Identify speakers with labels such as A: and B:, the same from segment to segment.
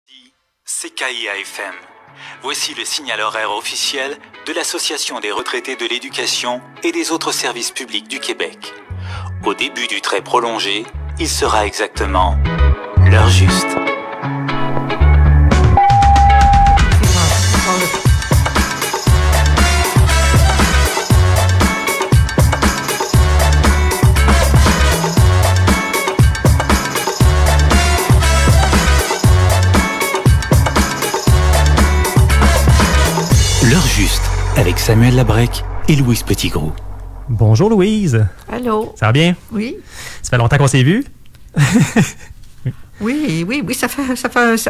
A: CKIA-FM. Voici le signal horaire officiel de l'Association des retraités de l'éducation et des autres services publics du Québec. Au début du trait prolongé, il sera exactement l'heure juste. L'heure juste, avec Samuel Labrec et Louise Petitgrou.
B: Bonjour Louise.
C: Allô.
B: Ça va bien?
C: Oui.
B: Ça fait longtemps qu'on s'est vus?
C: Oui, ça fait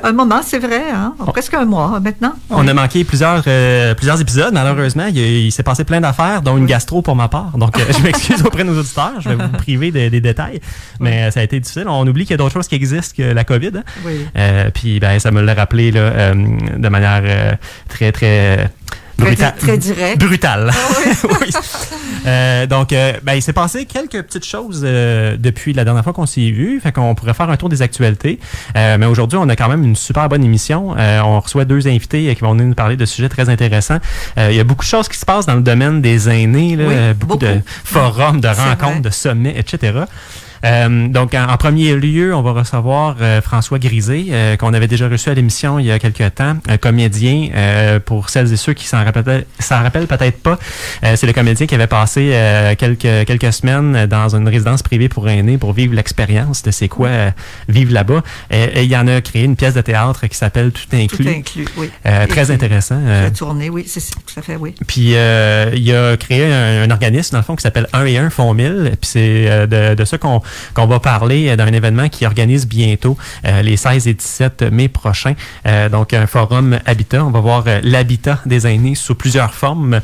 C: un moment, c'est vrai, hein? Presque un mois maintenant.
B: On a manqué plusieurs épisodes, malheureusement. Il s'est passé plein d'affaires, dont une gastro pour ma part. Donc, je m'excuse auprès de nos auditeurs. Je vais vous priver des détails. Mais ça a été difficile. On oublie qu'il y a d'autres choses qui existent que la COVID. Hein?
C: Oui.
B: Puis, ça me l'a rappelé là, de manière très, très...
C: Très direct.
B: Brutal.
C: Oh, oui.
B: Oui. Donc, il s'est passé quelques petites choses depuis la dernière fois qu'on s'est vu. Fait qu'on pourrait faire un tour des actualités. Mais aujourd'hui, on a quand même une super bonne émission. On reçoit deux invités qui vont venir nous parler de sujets très intéressants. Il y a beaucoup de choses qui se passent dans le domaine des aînés. Là,
C: oui,
B: beaucoup de forums, de rencontres, de sommets, etc. Donc, en premier lieu, on va recevoir François Grisé, qu'on avait déjà reçu à l'émission il y a quelques temps, un comédien, pour celles et ceux qui s'en rappellent peut-être pas. C'est le comédien qui avait passé quelques semaines dans une résidence privée pour aînés pour vivre l'expérience de c'est quoi vivre là-bas. Et il en a créé une pièce de théâtre qui s'appelle Tout inclus.
C: Tout inclus, oui.
B: Très intéressant.
C: La tournée, oui, c'est tout à fait, oui.
B: Puis, il a créé un organisme, dans le fond, qui s'appelle 1 et 1 font 1000. Puis, c'est de ça qu'on va parler d'un événement qui organise bientôt les 16 et 17 mai prochains. Donc, un forum Habitat. On va voir l'habitat des aînés sous plusieurs formes.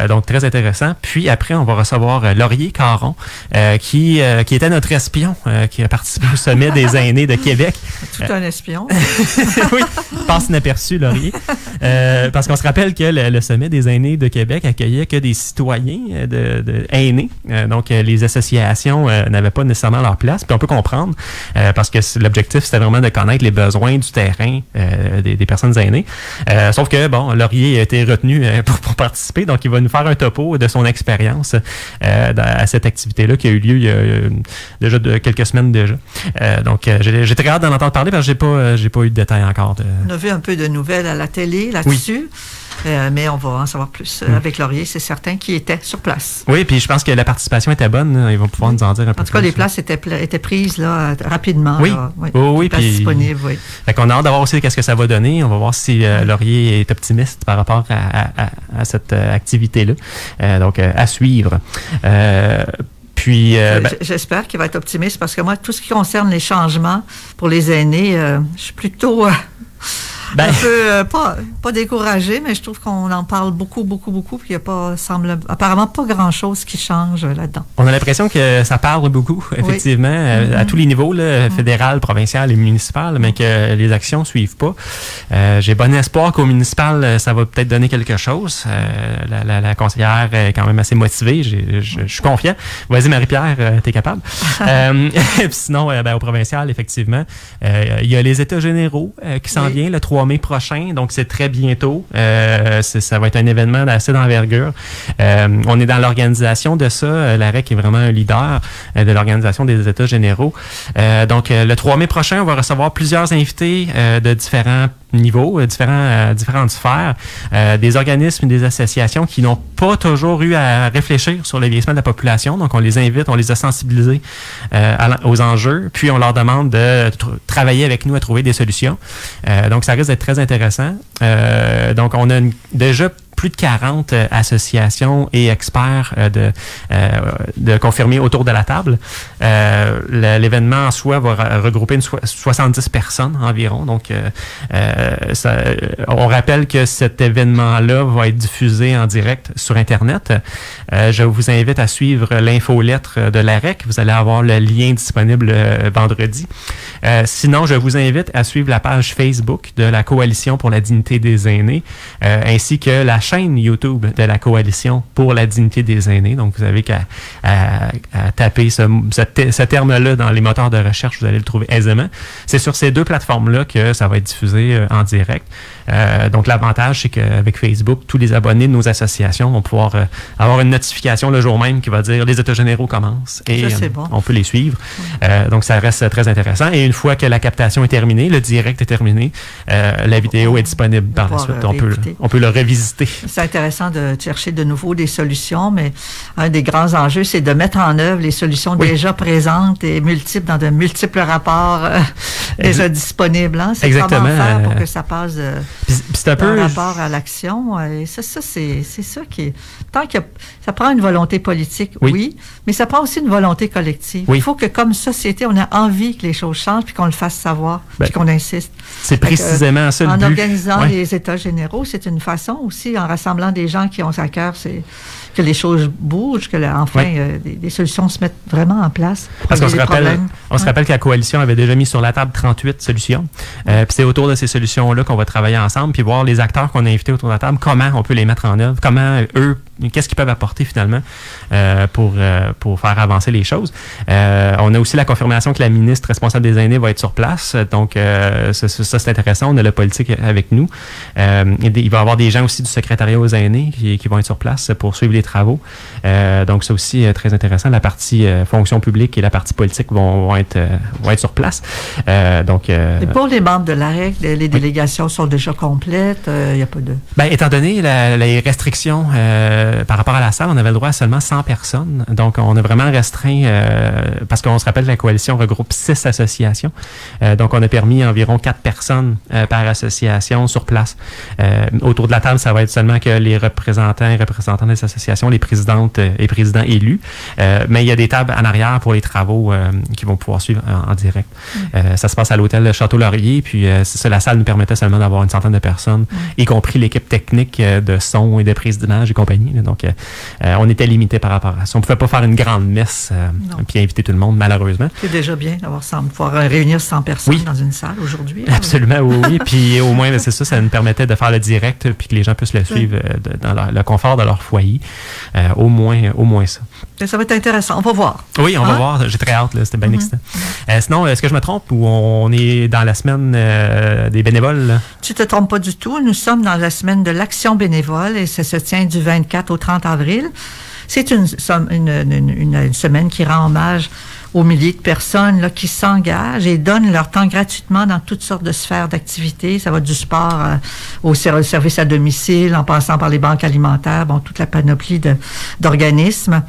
B: Donc, très intéressant. Puis, après, on va recevoir Laurier Caron, qui était notre espion, qui a participé au sommet des aînés de Québec.
C: Tout un espion.
B: Oui, passe inaperçu, Laurier. Parce qu'on se rappelle que le sommet des aînés de Québec accueillait que des citoyens de aînés. Donc, les associations n'avaient pas nécessairement leur place, puis on peut comprendre, parce que l'objectif, c'était vraiment de connaître les besoins du terrain des personnes aînées. Sauf que, bon, Laurier a été retenu pour participer, donc il va nous faire un topo de son expérience à cette activité-là qui a eu lieu il y a déjà quelques semaines déjà. Donc, j'ai très hâte d'en entendre parler, parce que j'ai pas eu de détails encore.
C: On a vu un peu de nouvelles à la télé là-dessus. Oui. Mais on va en savoir plus avec Laurier, c'est certain, qui était sur place.
B: Oui, puis je pense que la participation était bonne. Ils vont pouvoir nous en dire un peu plus.
C: En tout cas, les places étaient prises là, rapidement.
B: Oui,
C: là.
B: oui.
C: Puis disponibles, oui.
B: Fait qu'on a hâte de voir aussi qu'est-ce que ça va donner. On va voir si Laurier est optimiste par rapport à cette activité-là. Donc, à suivre. Puis,
C: j'espère qu'il va être optimiste parce que moi, tout ce qui concerne les changements pour les aînés, je suis plutôt... un peu, pas découragé, mais je trouve qu'on en parle beaucoup, puis il n'y a semble apparemment pas grand-chose qui change là-dedans.
B: On a l'impression que ça parle beaucoup, effectivement, à tous les niveaux, là, fédéral, provincial et municipal, mais que les actions ne suivent pas. J'ai bon espoir qu'au municipal, ça va peut-être donner quelque chose. La conseillère est quand même assez motivée, je suis confiant. Vas-y, Marie-Pierre, t'es capable. Puis sinon, au provincial, effectivement, il y a les États généraux qui s'en viennent le 3 mai prochain, donc c'est très bientôt. Ça va être un événement d'assez d'envergure. On est dans l'organisation de ça. La REC est vraiment un leader de l'organisation des États généraux. Donc, le 3 mai prochain, on va recevoir plusieurs invités de différents niveaux, différentes sphères, des organismes et des associations qui n'ont pas toujours eu à réfléchir sur le vieillissement de la population. Donc, on les invite, on les a sensibilisés aux enjeux, puis on leur demande de travailler avec nous à trouver des solutions. Donc, ça risque d'être très intéressant. Donc, on a déjà plus de 40 associations et experts de confirmés autour de la table. L'événement en soi va regrouper 70 personnes environ. Donc, on rappelle que cet événement-là va être diffusé en direct sur Internet. Je vous invite à suivre l'infolettre de la REC. Vous allez avoir le lien disponible vendredi. Sinon, je vous invite à suivre la page Facebook de la Coalition pour la dignité des aînés, ainsi que la chaîne YouTube de la Coalition pour la dignité des aînés. Donc, vous avez qu'à taper ce terme-là dans les moteurs de recherche, vous allez le trouver aisément. C'est sur ces deux plateformes-là que ça va être diffusé en direct. Donc, l'avantage, c'est qu'avec Facebook, tous les abonnés de nos associations vont pouvoir avoir une notification le jour même qui va dire les États généraux commencent et on peut les suivre. Donc, ça reste très intéressant. Et une fois que la captation est terminée, le direct est terminé, la vidéo est disponible par la suite. On peut le revisiter.
C: C'est intéressant de chercher de nouveau des solutions, mais un des grands enjeux, c'est de mettre en œuvre les solutions déjà présentes et multiples dans de multiples rapports déjà disponibles. Hein? C'est
B: exactement.
C: Comment faire pour que ça passe
B: d'un
C: rapport à l'action. Et ça, c'est ça qui est... Tant que ça prend une volonté politique, oui, mais ça prend aussi une volonté collective. Il faut que, comme société, on ait envie que les choses changent puis qu'on le fasse savoir, puis qu'on insiste.
B: C'est précisément ça le but.
C: En organisant les États généraux, c'est une façon aussi, en rassemblant des gens qui ont à cœur, c'est que les choses bougent, que des solutions se mettent vraiment en place.
B: Parce qu'on se rappelle que la Coalition avait déjà mis sur la table 38 solutions. Puis c'est autour de ces solutions-là qu'on va travailler ensemble, puis voir les acteurs qu'on a invités autour de la table, comment on peut les mettre en œuvre, comment eux, qu'est-ce qu'ils peuvent apporter finalement pour faire avancer les choses. On a aussi la confirmation que la ministre responsable des aînés va être sur place. Donc, ça c'est intéressant. On a le politique avec nous. Il va y avoir des gens aussi du secrétariat aux aînés qui vont être sur place pour suivre les travaux. Donc, c'est aussi très intéressant. La partie fonction publique et la partie politique vont être sur place. Et
C: pour les membres de l'AREC, les délégations sont déjà complètes. Il n'y a pas de...
B: Étant donné les restrictions par rapport à la salle, on avait le droit à seulement 100 personnes. Donc, on a vraiment restreint, parce qu'on se rappelle que la coalition regroupe 6 associations. Donc, on a permis environ 4 personnes par association sur place. Autour de la table, ça va être seulement que les représentants et représentantes des associations, les présidentes et présidents élus. Mais il y a des tables en arrière pour les travaux qui vont pouvoir suivre en direct. Ça se passe à l'hôtel Château-Laurier. Puis, c'est ça, la salle nous permettait seulement d'avoir une centaine de personnes, y compris l'équipe technique de son et de prise d'image et compagnie. Donc, on était limité par rapport à ça. On ne pouvait pas faire une grande messe puis inviter tout le monde, malheureusement.
C: C'est déjà bien d'avoir pouvoir réunir 100 personnes dans une salle aujourd'hui.
B: Absolument, oui. Puis au moins, c'est ça nous permettait de faire le direct puis que les gens puissent le suivre dans le confort de leur foyer. Au moins ça.
C: Ça va être intéressant. On va voir.
B: Oui, on va voir. J'ai très hâte. C'était bien excitant. Sinon, est-ce que je me trompe ou on est dans la semaine des bénévoles? Là?
C: Tu te trompes pas du tout. Nous sommes dans la semaine de l'action bénévole et ça se tient du 24 au 30 avril. C'est une semaine qui rend hommage aux milliers de personnes là, qui s'engagent et donnent leur temps gratuitement dans toutes sortes de sphères d'activité. Ça va du sport au service à domicile, en passant par les banques alimentaires, toute la panoplie d'organismes.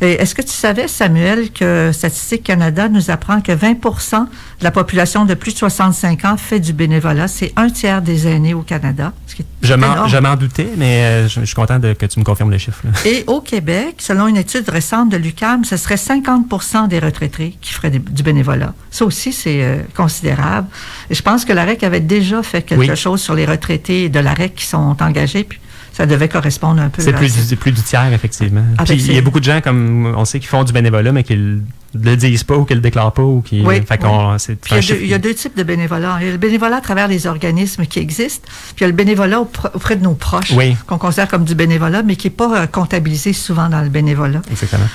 C: Et est-ce que tu savais, Samuel, que Statistique Canada nous apprend que 20% de la population de plus de 65 ans fait du bénévolat? C'est 1/3 des aînés au Canada. Ce qui est
B: je m'en doutais, mais je suis content que tu me confirmes le chiffre. Là.
C: Et au Québec, selon une étude récente de l'UQAM, ce serait 50% des retraités qui feraient du bénévolat. Ça aussi, c'est considérable. Et je pense que l'AREC avait déjà fait quelque chose sur les retraités de l'AREC qui sont engagés, puis ça devait correspondre un peu.
B: C'est plus du tiers, effectivement. Puis il y a beaucoup de gens, comme on sait, qui font du bénévolat, mais qui ne le disent pas ou qui ne le déclarent pas. Ou qui,
C: il y a deux types de bénévolat. Il y a le bénévolat à travers les organismes qui existent, puis il y a le bénévolat auprès de nos proches, qu'on considère comme du bénévolat, mais qui n'est pas comptabilisé souvent dans le bénévolat.
B: Exactement.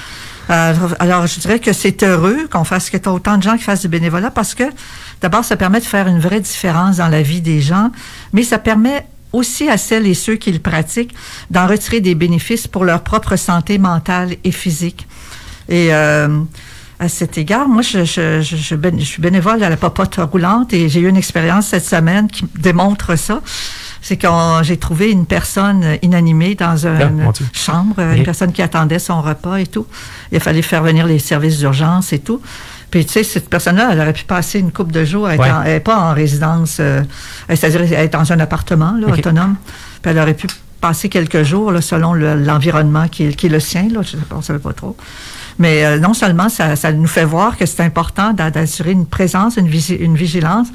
C: Alors, je dirais que c'est heureux qu'il y ait autant de gens qui fassent du bénévolat parce que, d'abord, ça permet de faire une vraie différence dans la vie des gens, mais ça permet aussi à celles et ceux qui le pratiquent d'en retirer des bénéfices pour leur propre santé mentale et physique. Et à cet égard, moi, je suis bénévole à la Popote roulante et j'ai eu une expérience cette semaine qui démontre ça. C'est que j'ai trouvé une personne inanimée dans une chambre, une personne qui attendait son repas et tout. Il a fallu faire venir les services d'urgence et tout. Puis, tu sais, cette personne-là, elle aurait pu passer une couple de jours. Elle n'est pas en résidence, c'est-à-dire elle est dans un appartement là, autonome. Puis, elle aurait pu passer quelques jours là, selon l'environnement qui est le sien. Là, on ne savait pas trop. Mais non seulement ça nous fait voir que c'est important d'assurer une présence, une vigilance,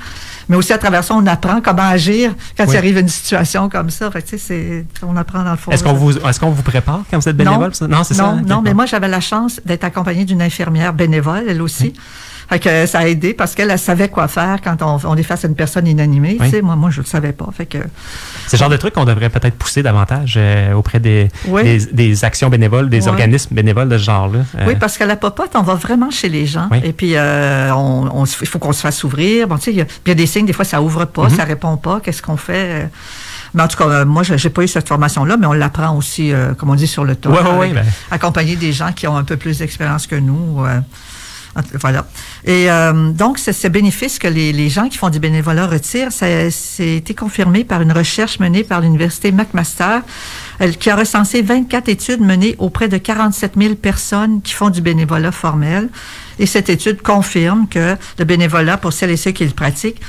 C: mais aussi à travers ça, on apprend comment agir quand il arrive une situation comme ça. Fait que, tu sais, on apprend dans le fond.
B: Est-ce qu'on vous prépare quand vous êtes bénévole? Non, c'est ça?
C: Non, mais moi, j'avais la chance d'être accompagnée d'une infirmière bénévole, elle aussi. Fait que ça a aidé parce qu'elle savait quoi faire quand on est face à une personne inanimée. Oui. Tu sais, moi, je le savais pas. Fait que
B: c'est le genre de truc qu'on devrait peut-être pousser davantage auprès des actions bénévoles, des organismes bénévoles de ce genre-là.
C: Oui, parce qu'à la popote, on va vraiment chez les gens. Et puis, il faut qu'on se fasse ouvrir. Bon, tu sais, il y a des signes, des fois, ça ouvre pas, ça répond pas. Qu'est-ce qu'on fait? Mais en tout cas, moi, j'ai pas eu cette formation-là, mais on l'apprend aussi, comme on dit, sur le tas. Accompagner des gens qui ont un peu plus d'expérience que nous. Voilà. Et donc, ce bénéfice que les gens qui font du bénévolat retirent, c'est été confirmé par une recherche menée par l'Université McMaster, qui a recensé 24 études menées auprès de 47 000 personnes qui font du bénévolat formel. Et cette étude confirme que le bénévolat, pour celles et ceux qui le pratiquent,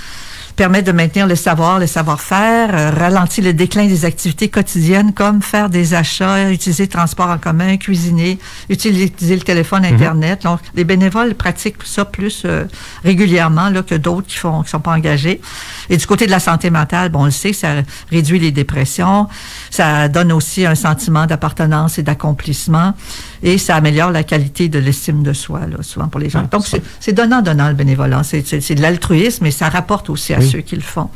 C: permet de maintenir le savoir-faire, ralentit le déclin des activités quotidiennes comme faire des achats, utiliser le transport en commun, cuisiner, utiliser le téléphone, Internet. Donc, les bénévoles pratiquent ça plus régulièrement là, que d'autres qui sont pas engagés. Et du côté de la santé mentale, on le sait, ça réduit les dépressions, ça donne aussi un sentiment d'appartenance et d'accomplissement, et ça améliore la qualité de l'estime de soi, là, souvent pour les gens. Donc, c'est donnant-donnant le bénévolat. C'est de l'altruisme, mais ça rapporte aussi à ceux qui le font.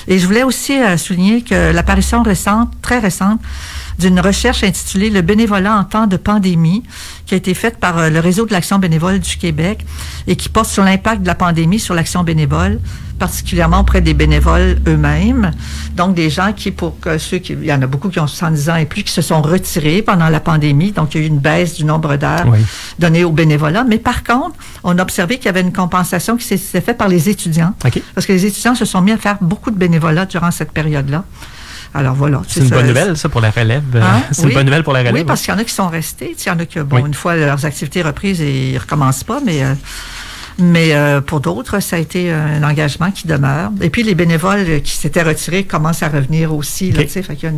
C: Et je voulais aussi souligner que l'apparition très récente, d'une recherche intitulée « Le bénévolat en temps de pandémie » qui a été faite par le Réseau de l'action bénévole du Québec et qui porte sur l'impact de la pandémie sur l'action bénévole, particulièrement auprès des bénévoles eux-mêmes. Donc, des gens il y en a beaucoup qui ont 70 ans et plus, qui se sont retirés pendant la pandémie. Donc, il y a eu une baisse du nombre d'heures données au bénévolat. Mais par contre, on a observé qu'il y avait une compensation qui s'est faite par les étudiants. Parce que les étudiants se sont mis à faire beaucoup de bénévolat durant cette période-là. Alors voilà.
B: C'est une bonne nouvelle, ça, pour la relève. C'est une bonne nouvelle pour la relève.
C: Oui, parce qu'il y en a qui sont restés. Il y en a qui, une fois leurs activités reprises, ils ne recommencent pas, mais pour d'autres, ça a été un engagement qui demeure. Et puis, les bénévoles qui s'étaient retirés commencent à revenir aussi. Là, fait qu'il y a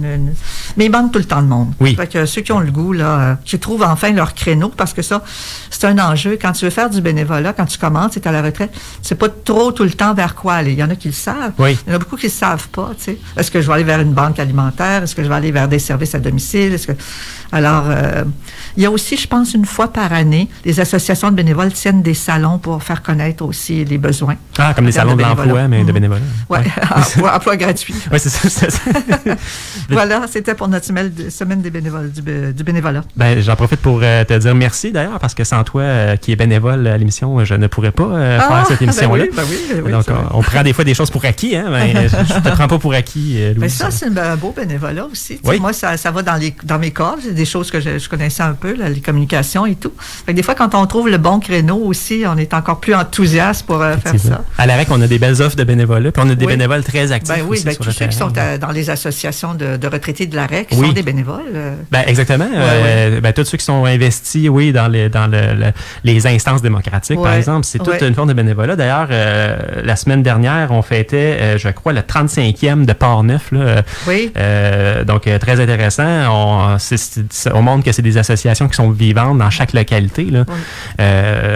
C: mais il manque tout le temps de monde. Fait que ceux qui ont le goût, là, qui trouvent enfin leur créneau, parce que ça, c'est un enjeu. Quand tu veux faire du bénévolat, quand tu commences, tu es à la retraite, c'est pas trop tout le temps vers quoi aller. Il y en a qui le savent. Il y en a beaucoup qui ne le savent pas. T'sais. Est-ce que je vais aller vers une banque alimentaire? Est-ce que je vais aller vers des services à domicile? Alors, il y a aussi, je pense, une fois par année, les associations de bénévoles tiennent des salons pour faire connaître aussi les besoins.
B: Ah, comme les salons de l'emploi, mais de bénévolat.
C: Oui, emploi gratuit.
B: Oui, c'est ça.
C: Voilà, c'était pour notre semaine des bénévoles, du bénévolat.
B: Ben, j'en profite pour te dire merci, d'ailleurs, parce que sans toi, qui est bénévole à l'émission, je ne pourrais pas faire cette émission-là.
C: Ben oui,
B: donc, on prend des fois des choses pour acquis, hein, mais je ne te prends pas pour acquis, Louise.
C: Ben ça, c'est un beau bénévolat aussi. Moi, ça va dans mes corps. C'est des choses que je connaissais un peu, là, les communications et tout. Fait que des fois, quand on trouve le bon créneau aussi, on est encore plus enthousiaste pour faire ça.
B: À l'AREC, on a des belles offres de bénévolat, puis on a des bénévoles très actifs.
C: Ben oui, tous ceux qui sont dans les associations de retraités de l'AREC sont des bénévoles.
B: Ben exactement. Ben, tous ceux qui sont investis, dans les instances démocratiques, par exemple, c'est toute une forme de bénévolat. D'ailleurs, la semaine dernière, on fêtait, je crois, le 35e de Port-Neuf. Donc, très intéressant. On montre que c'est des associations qui sont vivantes dans chaque localité. Là.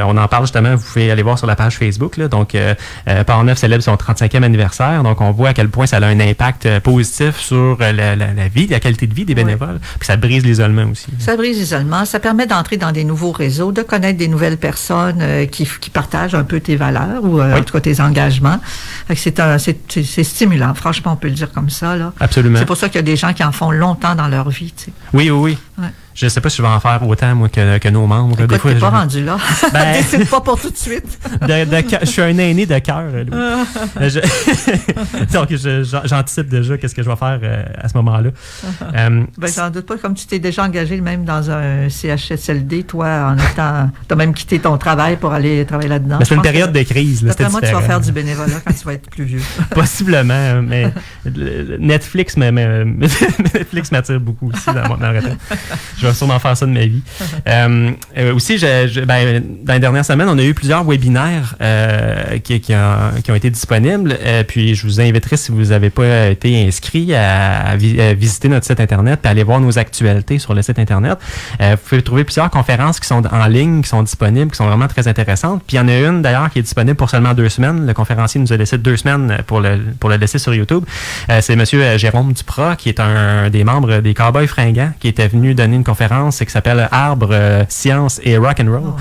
B: On en parle justement, vous pouvez aller voir sur la page Facebook. Là. Donc, Port-Neuf célèbre son 35e anniversaire. Donc, on voit à quel point ça a un impact positif sur la vie, la qualité de vie des bénévoles. Puis ça brise l'isolement aussi.
C: Ça brise l'isolement. Ça permet d'entrer dans des nouveaux réseaux, de connaître des nouvelles personnes qui partagent un peu tes valeurs ou en tout cas tes engagements. C'est stimulant. Franchement, on peut le dire comme ça. Là.
B: Absolument.
C: C'est pour ça qu'il y a des gens qui en font longtemps dans leur vie. Tu sais.
B: Oui. Ouais. Je ne sais pas si je vais en faire autant, moi, que nos membres.
C: Écoute, des fois, t'es pas rendu là. Décide pas pour tout de suite.
B: Je suis un aîné de cœur. Donc, j'anticipe déjà qu'est-ce que je vais faire à ce moment-là.
C: J'en doute pas, comme tu t'es déjà engagé même dans un CHSLD, toi, t'as même quitté ton travail pour aller travailler là-dedans.
B: C'est une période de crise.
C: D'après moi, tu vas faire du bénévolat quand tu vas être plus vieux.
B: Possiblement, mais Netflix m'attire beaucoup aussi dans la retraite. Je vais sûrement faire ça de ma vie. Aussi, dans les dernières semaines, on a eu plusieurs webinaires qui ont été disponibles. Puis, je vous inviterai, si vous n'avez pas été inscrit, à visiter notre site Internet et aller voir nos actualités sur le site Internet. Vous pouvez trouver plusieurs conférences qui sont en ligne, qui sont disponibles, qui sont vraiment très intéressantes. Puis, il y en a une, d'ailleurs, qui est disponible pour seulement 2 semaines. Le conférencier nous a laissé 2 semaines pour le laisser sur YouTube. C'est M. Jérôme Duprat, qui est un des membres des Cowboys Fringants, qui était venu donner une conférence qui s'appelle Arbre, Science et Rock and Roll.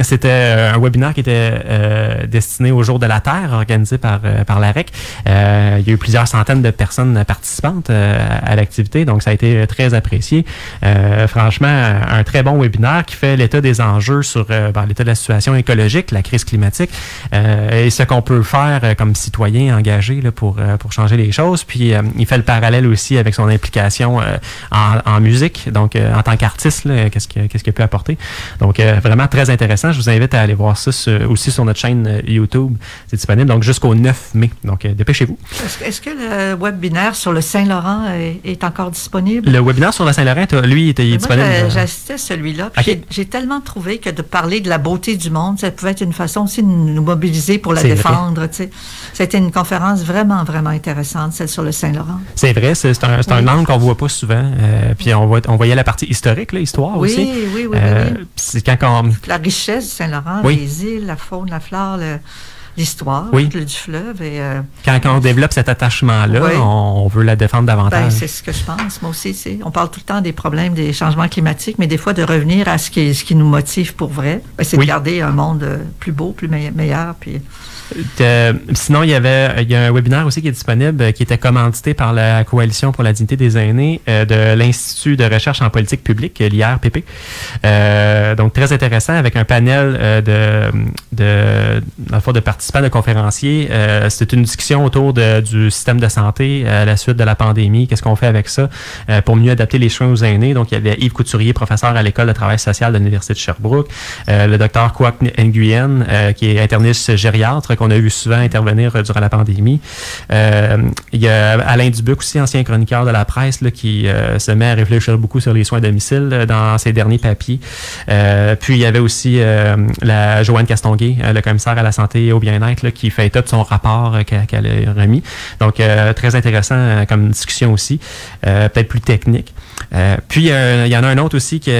B: C'était un webinaire qui était destiné au Jour de la Terre, organisé par l'AREC. Il y a eu plusieurs centaines de personnes participantes à l'activité, donc ça a été très apprécié. Franchement, un très bon webinaire qui fait l'état des enjeux sur l'état de la situation écologique, la crise climatique, et ce qu'on peut faire comme citoyen engagé là, pour changer les choses. Puis il fait le parallèle aussi avec son implication en musique, donc en tant qu'artiste, qu'est-ce qu'il peut apporter. Donc vraiment très intéressant. Je vous invite à aller voir ça aussi sur notre chaîne YouTube. C'est disponible donc jusqu'au 9 mai. Donc dépêchez-vous.
C: Est-ce que le webinaire sur le Saint-Laurent est encore disponible?
B: Le webinaire sur le Saint-Laurent, lui, il est disponible. Moi,
C: j'assistais à celui-là. Okay. J'ai tellement trouvé que de parler de la beauté du monde, ça pouvait être une façon aussi de nous mobiliser pour la défendre. C'était une conférence vraiment, vraiment intéressante, celle sur le Saint-Laurent. C'est
B: vrai, c'est un angle qu'on ne voit pas souvent. Puis on voyait la partie historique, l'histoire aussi.
C: Oui.
B: C'est quand
C: la richesse du Saint-Laurent, les îles, la faune, la flore, l'histoire du fleuve. Et,
B: quand on développe cet attachement-là, on veut la défendre davantage.
C: C'est ce que je pense, moi aussi. On parle tout le temps des problèmes des changements climatiques, mais des fois de revenir à ce qui nous motive pour vrai, c'est de garder un monde plus beau, plus meilleur. Puis...
B: Sinon, il y a un webinaire aussi qui est disponible, qui était commandité par la Coalition pour la dignité des aînés de l'Institut de recherche en politique publique, l'IRPP. Donc, très intéressant, avec un panel de participants, de conférenciers. C'est une discussion autour du système de santé à la suite de la pandémie. Qu'est-ce qu'on fait avec ça pour mieux adapter les soins aux aînés? Donc, il y avait Yves Couturier, professeur à l'École de travail social de l'Université de Sherbrooke, le docteur Kwak Nguyen, qui est interniste gériatre, qu'on a vu souvent intervenir durant la pandémie. Il y a Alain Dubuc aussi, ancien chroniqueur de la presse, là, qui se met à réfléchir beaucoup sur les soins à domicile dans ses derniers papiers. Puis il y avait aussi la Joanne Castonguay, le commissaire à la santé et au bien-être, là, qui fait état de son rapport qu'elle a remis. Donc très intéressant comme discussion aussi, peut-être plus technique. Puis il y en a un autre aussi qui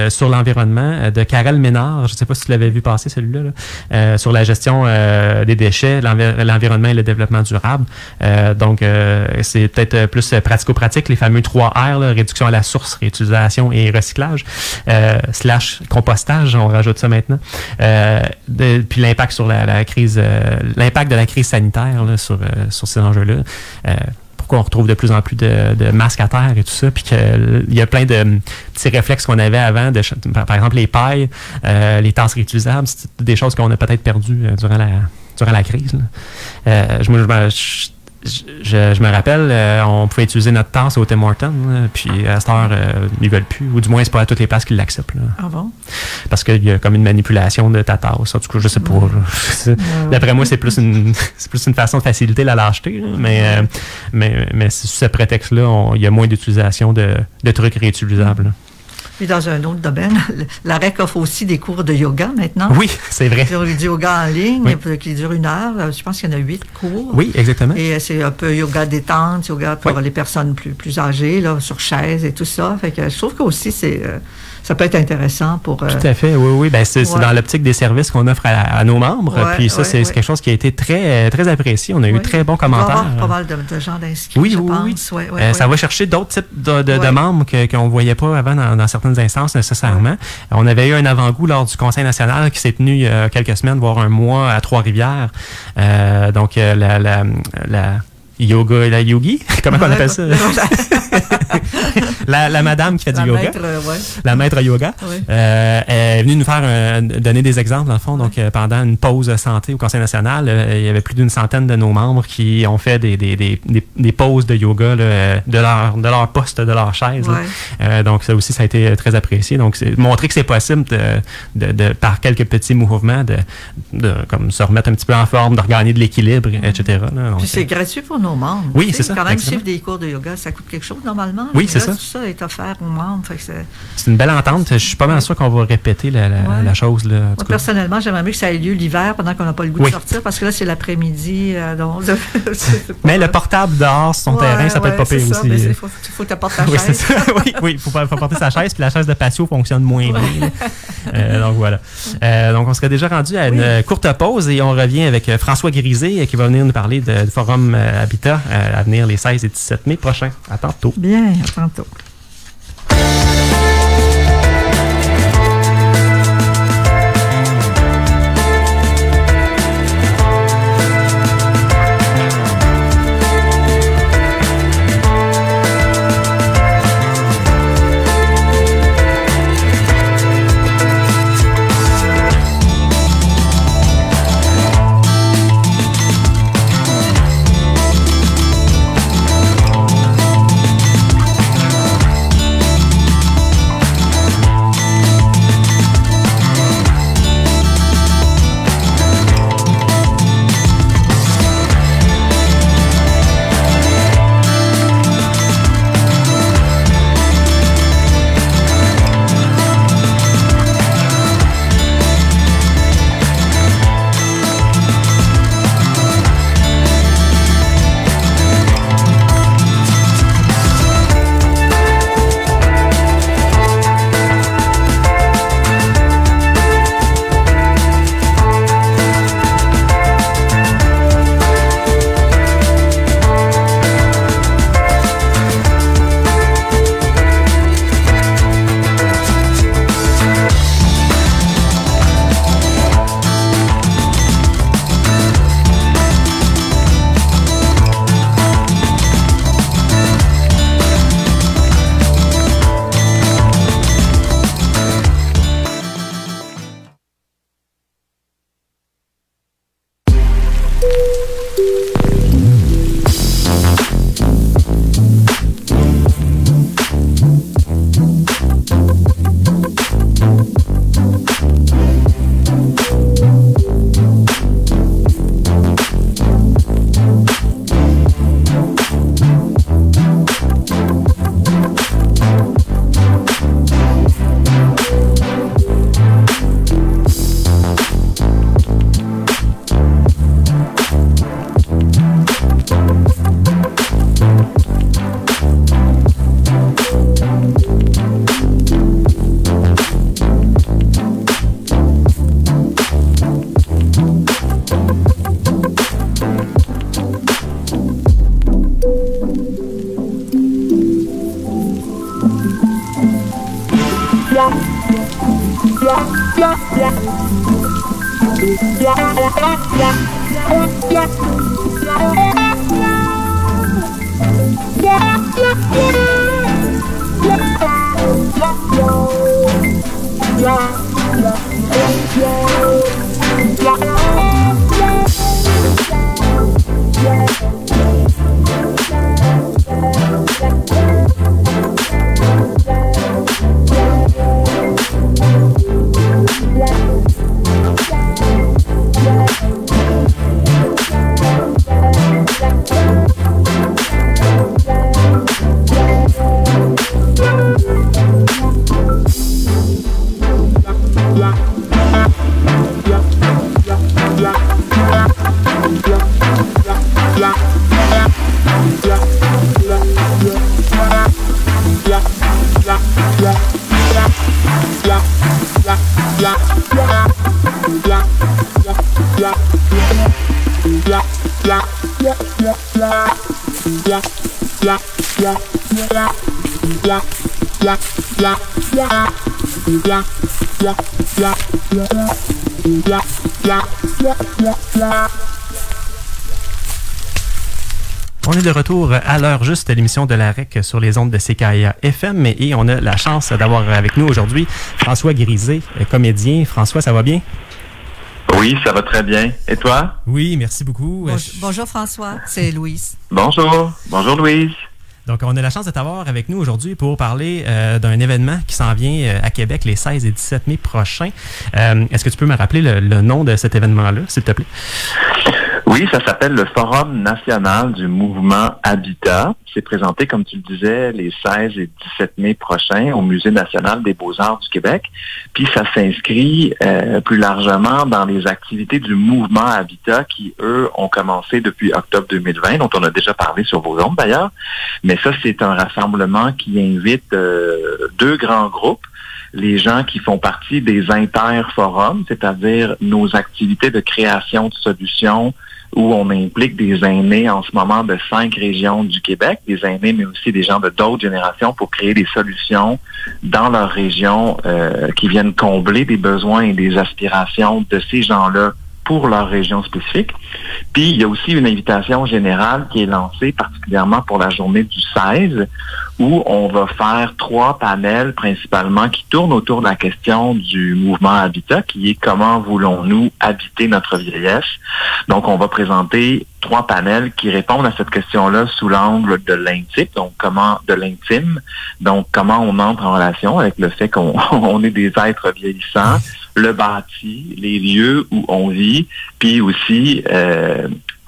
B: sur l'environnement de Karel Ménard. Je ne sais pas si tu l'avais vu passer celui-là, sur la gestion des déchets, l'environnement et le développement durable. Donc, c'est peut-être plus pratico-pratique, les fameux 3 R, là, réduction à la source, réutilisation et recyclage, / compostage, on rajoute ça maintenant. Puis l'impact sur la crise, l'impact de la crise sanitaire là, sur ces enjeux-là. Pourquoi on retrouve de plus en plus de masques à terre et tout ça, puis qu'il y a plein de petits réflexes qu'on avait avant, par exemple les pailles, les tasses réutilisables, c'est des choses qu'on a peut-être perdues durant la crise. Je me rappelle, on pouvait utiliser notre tasse au Tim Hortons, puis à cette heure, ils veulent plus, ou du moins, c'est pas à toutes les places qu'ils l'acceptent. Là.
C: Ah bon?
B: Parce qu'il y a comme une manipulation de ta tasse. En tout cas, je sais pas. D'après moi, c'est plus une façon de faciliter la lâcheté, là, mais sous ce prétexte-là, il y a moins d'utilisation de trucs réutilisables. Là.
C: Puis dans un autre domaine, l'AREC offre aussi des cours de yoga maintenant.
B: Oui, c'est vrai.
C: Du yoga en ligne qui dure 1 heure. Je pense qu'il y en a 8 cours.
B: Oui, exactement.
C: Et c'est un peu yoga détente, yoga pour les personnes plus âgées, là, sur chaise et tout ça. Fait que je trouve que aussi ça peut être intéressant pour...
B: Tout à fait, oui. Ben, c'est dans l'optique des services qu'on offre à nos membres. Puis ça, c'est quelque chose qui a été très, très apprécié. On a eu très bons commentaires.
C: Il va y avoir pas mal de gens d'inscrits, je pense. Oui.
B: Ça va chercher d'autres types de membres qu'on ne voyait pas avant dans certaines instances nécessairement. On avait eu un avant-goût lors du Conseil national qui s'est tenu il y a quelques semaines, voire un mois à Trois-Rivières. Donc, la yoga et la yogi, comment on appelle ça? la madame qui fait du yoga. La maître yoga. Est venue nous faire donner des exemples, dans le fond. Donc, pendant une pause santé au Conseil national, il y avait plus d'une centaine de nos membres qui ont fait des pauses de yoga là, de leur poste, de leur chaise. Donc, ça aussi, ça a été très apprécié. Donc, montrer que c'est possible par quelques petits mouvements de comme se remettre un petit peu en forme, de regagner de l'équilibre, etc. Là. Donc,
C: puis c'est gratuit pour nos membres.
B: Oui, c'est ça.
C: Quand même, suivre des cours de yoga, ça coûte quelque chose normalement.
B: Oui, c'est ça.
C: Tout ça est offert aux membres.
B: C'est une belle entente. Je suis pas mal sûr qu'on va répéter la chose. Là,
C: moi, personnellement, j'aimerais mieux que ça ait lieu l'hiver pendant qu'on n'a pas le goût de sortir, parce que là, c'est l'après-midi.
B: Mais le portable dehors sur son terrain, ça peut être pas pire aussi.
C: Il faut que tu apportes ta chaise.
B: C'est ça. Oui, il faut porter sa chaise, puis la chaise de patio fonctionne moins bien. Donc voilà. Donc on serait déjà rendu à une courte pause et on revient avec François Grisé qui va venir nous parler du Forum Habitat à venir les 16 et 17 mai prochains. À tantôt.
C: Bien, à tantôt.
B: On est de retour à l'heure juste à l'émission de la REC sur les ondes de CKIA FM et on a la chance d'avoir avec nous aujourd'hui François Grisé, comédien. François, ça va bien?
D: Oui, ça va très bien. Et toi?
B: Oui, merci beaucoup.
C: Bonjour François, c'est Louise.
D: Bonjour. Bonjour Louise.
B: Donc, on a la chance de t'avoir avec nous aujourd'hui pour parler d'un événement qui s'en vient à Québec les 16 et 17 mai prochains. Est-ce que tu peux me rappeler le nom de cet événement-là, s'il te plaît?
D: Oui, ça s'appelle le Forum national du mouvement Habitat. C'est présenté, comme tu le disais, les 16 et 17 mai prochains au Musée national des beaux-arts du Québec. Puis ça s'inscrit plus largement dans les activités du mouvement Habitat qui, eux, ont commencé depuis octobre 2020, dont on a déjà parlé sur vos ondes d'ailleurs. Mais ça, c'est un rassemblement qui invite deux grands groupes. Les gens qui font partie des interforums, c'est-à-dire nos activités de création de solutions où on implique des aînés en ce moment de 5 régions du Québec, des aînés mais aussi des gens de d'autres générations pour créer des solutions dans leur région qui viennent combler des besoins et des aspirations de ces gens-là pour leur région spécifique. Puis, il y a aussi une invitation générale qui est lancée particulièrement pour la journée du 16, où on va faire 3 panels principalement qui tournent autour de la question du mouvement Habitat, qui est comment voulons-nous habiter notre vieillesse. Donc, on va présenter 3 panels qui répondent à cette question-là sous l'angle de l'intime, donc comment on entre en relation avec le fait qu'on est des êtres vieillissants, le bâti, les lieux où on vit, puis aussi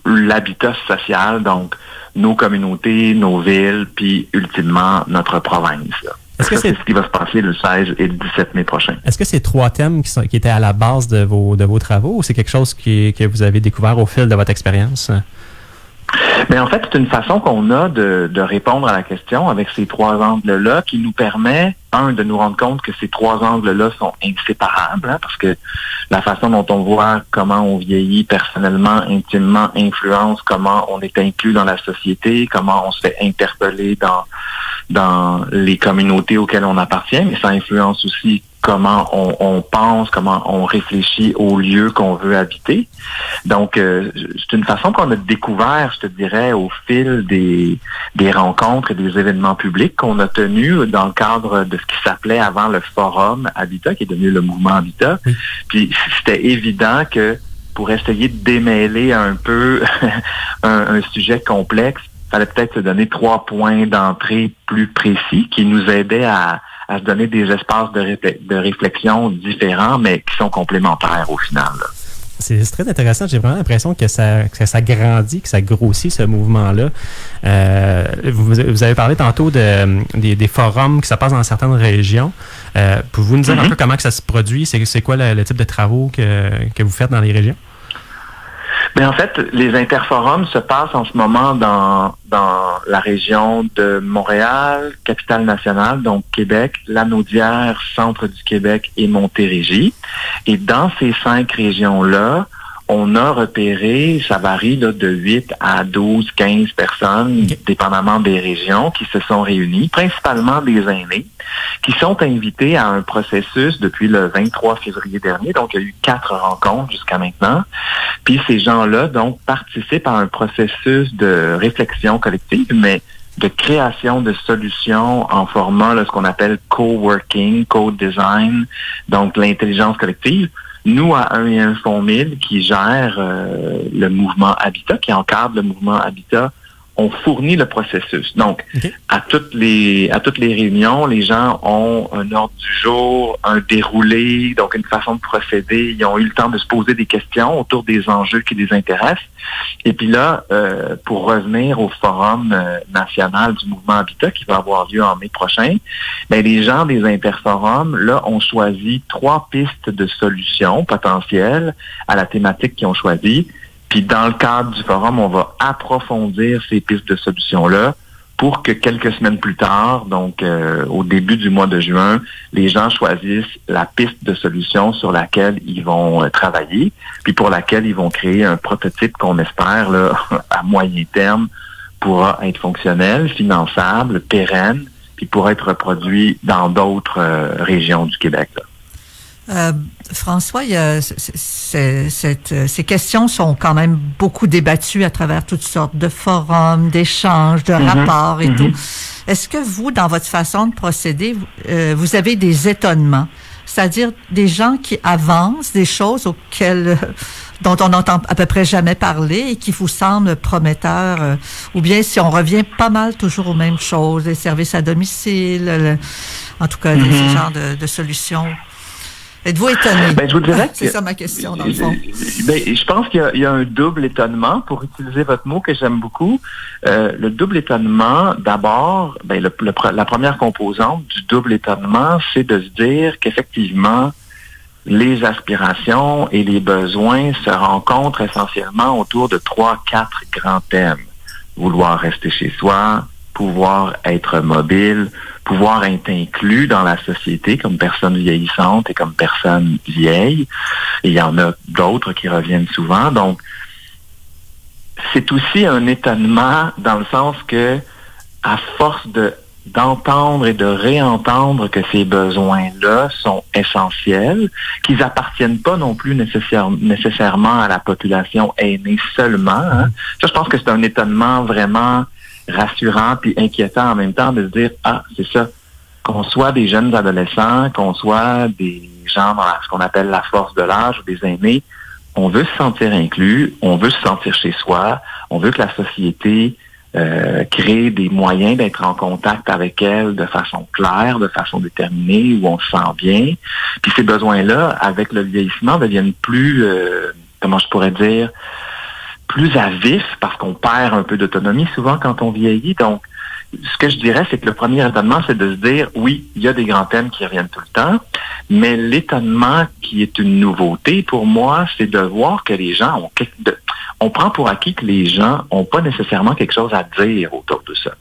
D: l'habitat social, donc nos communautés, nos villes, puis ultimement notre province. Est-ce que c'est ce qui va se passer le 16 et le 17 mai prochain?
B: Est-ce que c'est 3 thèmes qui étaient à la base de vos travaux ou c'est quelque chose que vous avez découvert au fil de votre expérience?
D: Mais en fait, c'est une façon qu'on a de répondre à la question avec ces 3 angles-là qui nous permet, de nous rendre compte que ces 3 angles-là sont inséparables, parce que la façon dont on voit comment on vieillit personnellement, intimement, influence comment on est inclus dans la société, comment on se fait interpeller dans les communautés auxquelles on appartient, mais ça influence aussi comment on pense, comment on réfléchit aux lieux qu'on veut habiter. Donc, c'est une façon qu'on a découvert, je te dirais, au fil des rencontres et des événements publics qu'on a tenus dans le cadre de ce qui s'appelait avant le Forum Habitat, qui est devenu le mouvement Habitat. Oui. Puis, c'était évident que pour essayer de démêler un peu un sujet complexe, il fallait peut-être se donner 3 points d'entrée plus précis qui nous aidaient à se donner des espaces de réflexion différents, mais qui sont complémentaires au final. Là.
B: C'est très intéressant. J'ai vraiment l'impression que ça grandit, que ça grossit, ce mouvement-là. Vous avez parlé tantôt des forums qui se passent dans certaines régions. Pouvez-vous nous dire un peu comment que ça se produit? C'est quoi le type de travaux que vous faites dans les régions?
D: Mais en fait, les interforums se passent en ce moment dans la région de Montréal, Capitale-Nationale, donc Québec, Lanaudière, Centre du Québec et Montérégie. Et dans ces 5 régions-là, on a repéré, ça varie là, de 8 à 12, 15 personnes, dépendamment des régions, qui se sont réunies, principalement des aînés, qui sont invités à un processus depuis le 23 février dernier. Donc, il y a eu 4 rencontres jusqu'à maintenant. Puis ces gens-là, donc, participent à un processus de réflexion collective, mais de création de solutions en format, là, ce qu'on appelle co-working, co-design, donc l'intelligence collective. Nous, à 1 et 1 Fonds 1000, qui gère le mouvement Habitat, qui encadre le mouvement Habitat, on fournit le processus. Donc, à toutes les réunions, les gens ont un ordre du jour, un déroulé, donc une façon de procéder. Ils ont eu le temps de se poser des questions autour des enjeux qui les intéressent. Et puis là, pour revenir au forum national du mouvement Habitat qui va avoir lieu en mai prochain, ben les gens des interforums, là, ont choisi 3 pistes de solutions potentielles à la thématique qu'ils ont choisie. Puis dans le cadre du forum, on va approfondir ces pistes de solutions-là pour que quelques semaines plus tard, donc au début du mois de juin, les gens choisissent la piste de solution sur laquelle ils vont travailler, puis pour laquelle ils vont créer un prototype qu'on espère là, à moyen terme pourra être fonctionnel, finançable, pérenne, puis pourra être reproduit dans d'autres régions du Québec, là.
C: François, ces questions sont quand même beaucoup débattues à travers toutes sortes de forums, d'échanges, de rapports et tout. Est-ce que vous, dans votre façon de procéder, vous avez des étonnements? C'est-à-dire des gens qui avancent des choses dont on n'entend à peu près jamais parler et qui vous semblent prometteurs, ou bien si on revient pas mal toujours aux mêmes choses, les services à domicile, en tout cas, ce genre de solutions. Êtes-vous étonné?
D: Ben, je vous dirais
C: c'est ça ma question, dans le fond.
D: Ben, je pense qu'il y a un double étonnement, pour utiliser votre mot que j'aime beaucoup. Le double étonnement, d'abord, ben, la première composante du double étonnement, c'est de se dire qu'effectivement, les aspirations et les besoins se rencontrent essentiellement autour de 3-4 grands thèmes. Vouloir rester chez soi, pouvoir être mobile, pouvoir être inclus dans la société comme personne vieillissante et comme personne vieille. Et il y en a d'autres qui reviennent souvent. Donc, c'est aussi un étonnement dans le sens que, à force d'entendre et de réentendre que ces besoins-là sont essentiels, qu'ils appartiennent pas non plus nécessairement à la population aînée seulement. Hein. Ça, je pense que c'est un étonnement vraiment rassurant puis inquiétant en même temps de se dire, c'est ça, qu'on soit des jeunes adolescents, qu'on soit des gens dans ce qu'on appelle la force de l'âge ou des aînés, on veut se sentir inclus, on veut se sentir chez soi, on veut que la société crée des moyens d'être en contact avec elle de façon claire, de façon déterminée, où on se sent bien. Puis ces besoins-là, avec le vieillissement, deviennent plus, comment je pourrais dire, plus à vif parce qu'on perd un peu d'autonomie souvent quand on vieillit. Donc, ce que je dirais, c'est que le premier étonnement, c'est de se dire, oui, il y a des grands thèmes qui reviennent tout le temps, mais l'étonnement qui est une nouveauté pour moi, c'est de voir que les gens on prend pour acquis que les gens n'ont pas nécessairement quelque chose à dire autour de ça.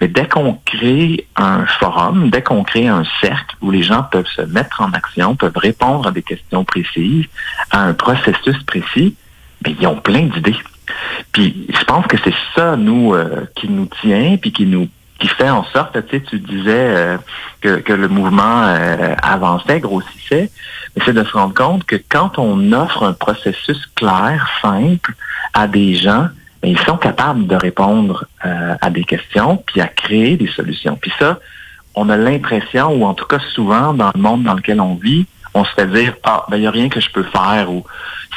D: Mais dès qu'on crée un forum, dès qu'on crée un cercle où les gens peuvent se mettre en action, peuvent répondre à des questions précises, à un processus précis, bien, ils ont plein d'idées. Puis je pense que c'est ça, nous, qui nous tient, puis qui fait en sorte, tu disais que le mouvement avançait, grossissait, mais c'est de se rendre compte que quand on offre un processus clair, simple, à des gens, bien, ils sont capables de répondre à des questions, puis à créer des solutions. Puis ça, on a l'impression, ou en tout cas souvent dans le monde dans lequel on vit, on se fait dire, il n'y a rien que je peux faire, ou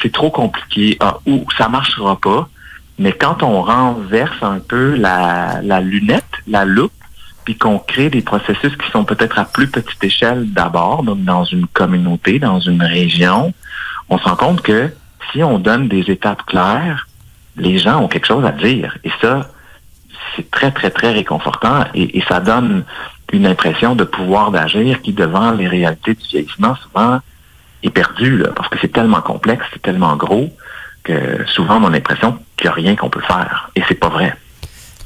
D: c'est trop compliqué, ou ça marchera pas. Mais quand on renverse un peu la lunette, la loupe, puis qu'on crée des processus qui sont peut-être à plus petite échelle d'abord, donc dans une communauté, dans une région, on se rend compte que si on donne des étapes claires, les gens ont quelque chose à dire. Et ça, c'est très, très, très réconfortant et ça donne une impression de pouvoir d'agir qui, devant les réalités du vieillissement, souvent est perdue, là, parce que c'est tellement complexe, c'est tellement gros que souvent on a l'impression qu'il n'y a rien qu'on peut faire. Et c'est pas vrai.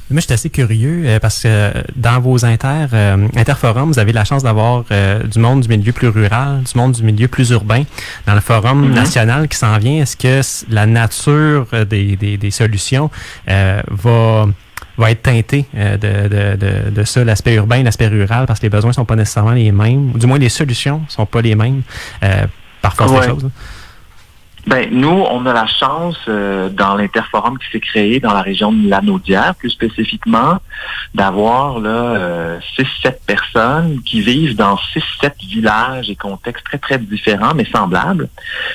B: Moi, je suis assez curieux parce que dans vos interforums, vous avez la chance d'avoir du monde du milieu plus rural, du monde du milieu plus urbain. Dans le forum national qui s'en vient, est-ce que la nature des solutions va être teintée de ça, l'aspect urbain et l'aspect rural, parce que les besoins sont pas nécessairement les mêmes, ou du moins les solutions sont pas les mêmes par force des choses?
D: Ben, nous, on a la chance, dans l'interforum qui s'est créé dans la région de Lanaudière, plus spécifiquement, d'avoir 6-7 personnes qui vivent dans 6-7 villages et contextes très, très différents, mais semblables.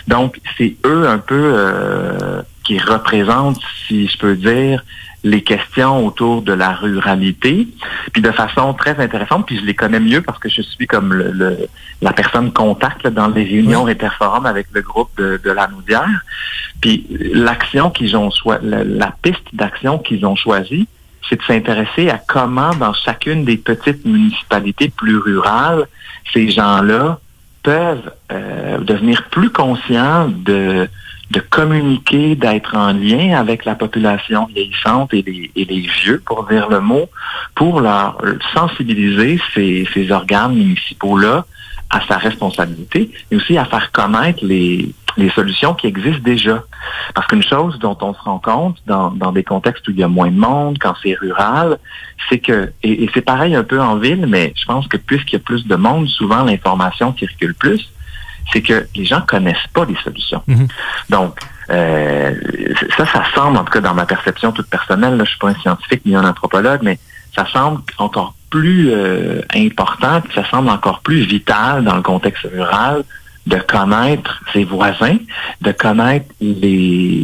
D: Donc, c'est eux un peu qui représentent, si je peux dire, les questions autour de la ruralité, puis de façon très intéressante, puis je les connais mieux parce que je suis comme la personne contact dans les réunions interforums avec le groupe de Lanaudière. Puis l'action qu'ils ont la piste d'action qu'ils ont choisie, c'est de s'intéresser à comment dans chacune des petites municipalités plus rurales, ces gens-là peuvent devenir plus conscients de communiquer, d'être en lien avec la population vieillissante et les vieux, pour dire le mot, pour leur sensibiliser ces organes municipaux-là à sa responsabilité, mais aussi à faire connaître les solutions qui existent déjà. Parce qu'une chose dont on se rend compte dans des contextes où il y a moins de monde, quand c'est rural, c'est que, et c'est pareil un peu en ville, mais je pense que puisqu'il y a plus de monde, souvent l'information circule plus, c'est que les gens connaissent pas les solutions. Donc, ça semble, en tout cas dans ma perception toute personnelle, là, je suis pas un scientifique ni un anthropologue, mais ça semble encore plus important, ça semble encore plus vital dans le contexte rural de connaître ses voisins, de connaître les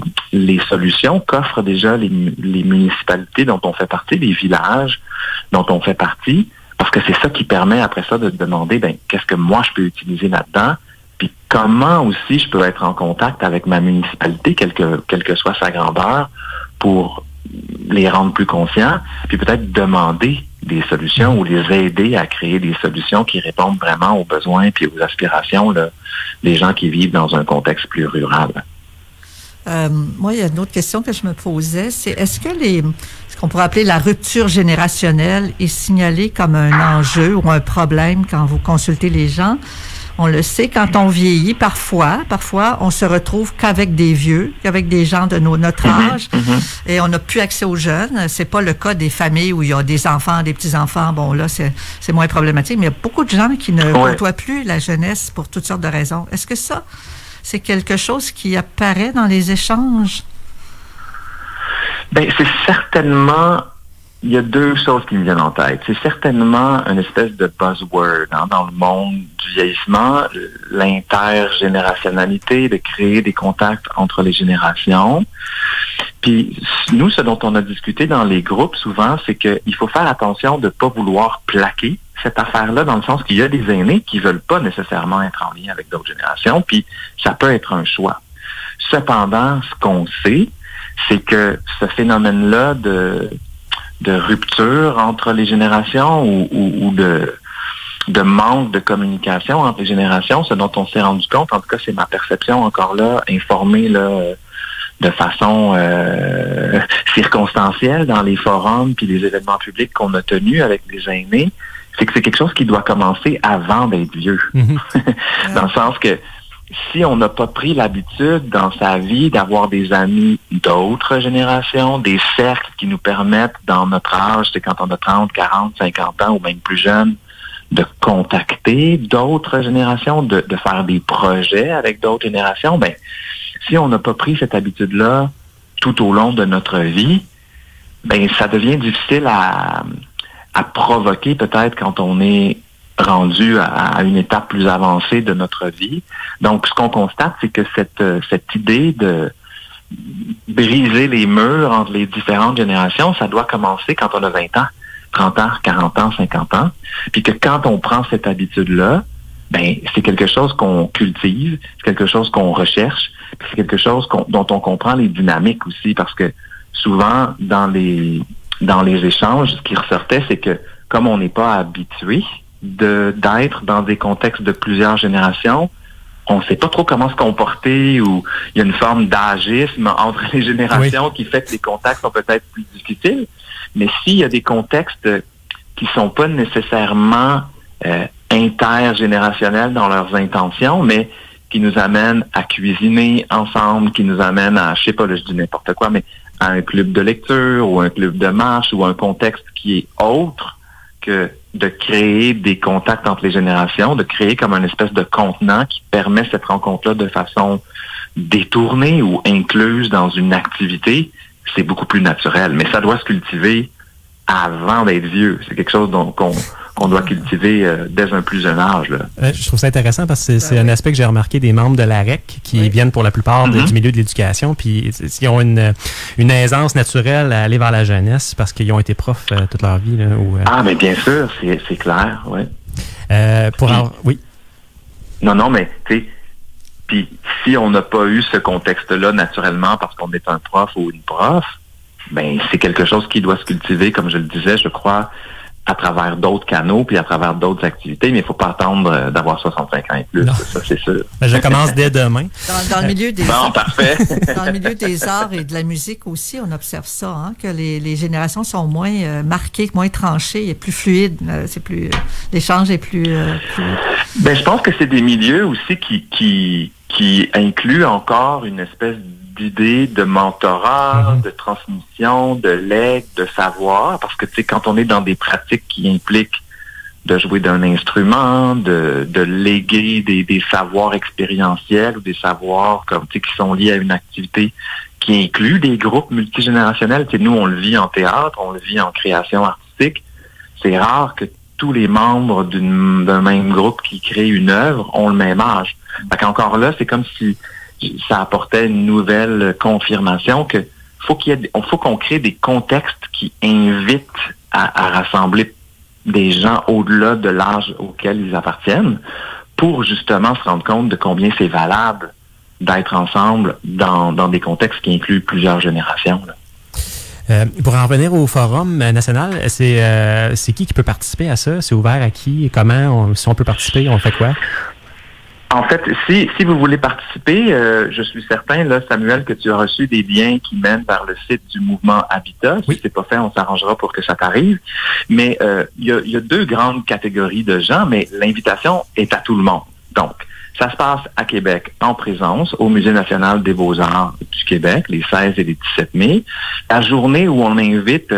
D: solutions qu'offrent déjà les municipalités dont on fait partie, les villages dont on fait partie, parce que c'est ça qui permet après ça de demander, qu'est-ce que moi je peux utiliser là-dedans, puis comment aussi je peux être en contact avec ma municipalité, quelle que soit sa grandeur, pour les rendre plus conscients, puis peut-être demander des solutions ou les aider à créer des solutions qui répondent vraiment aux besoins puis aux aspirations des gens qui vivent dans un contexte plus rural.
C: Moi, il y a une autre question que je me posais, c'est est-ce que ce qu'on pourrait appeler la rupture générationnelle est signalée comme un enjeu ou un problème quand vous consultez les gens? On le sait, quand on vieillit, parfois, on se retrouve qu'avec des vieux, qu'avec des gens de notre âge, et on n'a plus accès aux jeunes. C'est pas le cas des familles où il y a des enfants, des petits-enfants. Bon, là, c'est moins problématique, mais il y a beaucoup de gens qui ne côtoient plus la jeunesse pour toutes sortes de raisons. Est-ce que ça, c'est quelque chose qui apparaît dans les échanges?
D: C'est certainement... Il y a deux choses qui me viennent en tête. C'est certainement une espèce de buzzword dans le monde du vieillissement, l'intergénérationnalité, de créer des contacts entre les générations. Puis nous, ce dont on a discuté dans les groupes souvent, c'est qu'il faut faire attention de ne pas vouloir plaquer cette affaire-là, dans le sens qu'il y a des aînés qui veulent pas nécessairement être en lien avec d'autres générations, puis ça peut être un choix. Cependant, ce qu'on sait, c'est que ce phénomène-là de rupture entre les générations ou de manque de communication entre les générations, ce dont on s'est rendu compte, en tout cas c'est ma perception encore là, informée de façon circonstancielle dans les forums puis les événements publics qu'on a tenus avec les aînés, c'est que c'est quelque chose qui doit commencer avant d'être vieux. Dans le sens que si on n'a pas pris l'habitude dans sa vie d'avoir des amis d'autres générations, des cercles qui nous permettent dans notre âge, c'est quand on a 30, 40, 50 ans ou même plus jeune, de contacter d'autres générations, de faire des projets avec d'autres générations, si on n'a pas pris cette habitude-là tout au long de notre vie, ça devient difficile à provoquer peut-être quand on est rendu à une étape plus avancée de notre vie. Donc, ce qu'on constate, c'est que cette idée de briser les murs entre les différentes générations, ça doit commencer quand on a 20 ans, 30 ans, 40 ans, 50 ans. Puis que quand on prend cette habitude-là, c'est quelque chose qu'on cultive, c'est quelque chose qu'on recherche, puis c'est quelque chose dont on comprend les dynamiques aussi, parce que souvent, dans les échanges, ce qui ressortait, c'est que comme on n'est pas habitué d'être dans des contextes de plusieurs générations, on ne sait pas trop comment se comporter, ou il y a une forme d'agisme entre les générations qui fait que les contacts sont peut-être plus difficiles. Mais s'il y a des contextes qui sont pas nécessairement intergénérationnels dans leurs intentions, mais qui nous amènent à cuisiner ensemble, qui nous amènent à, je sais pas, là, je dis n'importe quoi, mais à un club de lecture ou un club de marche ou un contexte qui est autre que de créer des contacts entre les générations, de créer comme une espèce de contenant qui permet cette rencontre-là de façon détournée ou incluse dans une activité, c'est beaucoup plus naturel. Mais ça doit se cultiver avant d'être vieux. C'est quelque chose qu'on doit cultiver dès un plus jeune âge. Là.
B: Je trouve ça intéressant parce que c'est un aspect que j'ai remarqué des membres de l'AREC qui viennent pour la plupart du milieu de l'éducation, puis ils ont une aisance naturelle à aller vers la jeunesse parce qu'ils ont été profs toute leur vie. Là,
D: mais bien sûr, c'est clair, oui.
B: Oui.
D: Non, mais tu sais, puis si on n'a pas eu ce contexte-là naturellement parce qu'on est un prof ou une prof, ben c'est quelque chose qui doit se cultiver, comme je le disais, je crois, à travers d'autres canaux puis à travers d'autres activités, mais il ne faut pas attendre d'avoir 65 ans et plus. Ça, c'est sûr.
B: Ben, je commence dès demain.
C: Dans le milieu des arts,
D: parfait.
C: Dans le milieu des arts et de la musique aussi, on observe ça, hein, que les générations sont moins marquées, moins tranchées et plus fluides. L'échange est plus fluide.
D: Ben, je pense que c'est des milieux aussi qui incluent encore une espèce d'idée de mentorat, de transmission, de legs, de savoir, parce que tu sais, quand on est dans des pratiques qui impliquent de jouer d'un instrument, de léguer des savoirs expérientiels ou des savoirs comme tu sais, qui sont liés à une activité qui inclut des groupes multigénérationnels. Tu sais, nous, on le vit en théâtre, on le vit en création artistique. C'est rare que tous les membres d'un même groupe qui crée une œuvre ont le même âge. Fait qu'encore là, c'est comme si ça apportait une nouvelle confirmation que faut qu'on crée des contextes qui invitent à rassembler des gens au-delà de l'âge auquel ils appartiennent pour justement se rendre compte de combien c'est valable d'être ensemble dans des contextes qui incluent plusieurs générations.
B: Pour en revenir au Forum national, c'est qui peut participer à ça? C'est ouvert à qui? Comment? Si on peut participer, on fait quoi?
D: En fait, si vous voulez participer, je suis certain, là, Samuel, que tu as reçu des liens qui mènent vers le site du mouvement Habitat. Si c'est pas fait, on s'arrangera pour que ça t'arrive. Mais il y a deux grandes catégories de gens, mais l'invitation est à tout le monde. Donc, ça se passe à Québec en présence au Musée national des beaux-arts du Québec, les 16 et les 17 mai. La journée où on invite,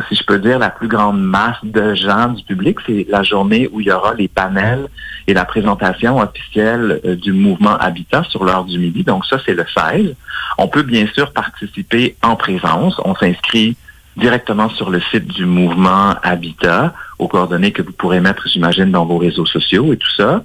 D: si je peux dire, la plus grande masse de gens du public, c'est la journée où il y aura les panels et la présentation officielle du mouvement Habitat sur l'heure du midi. Donc ça, c'est le 16. On peut bien sûr participer en présence. On s'inscrit directement sur le site du mouvement Habitat, aux coordonnées que vous pourrez mettre, j'imagine, dans vos réseaux sociaux et tout ça.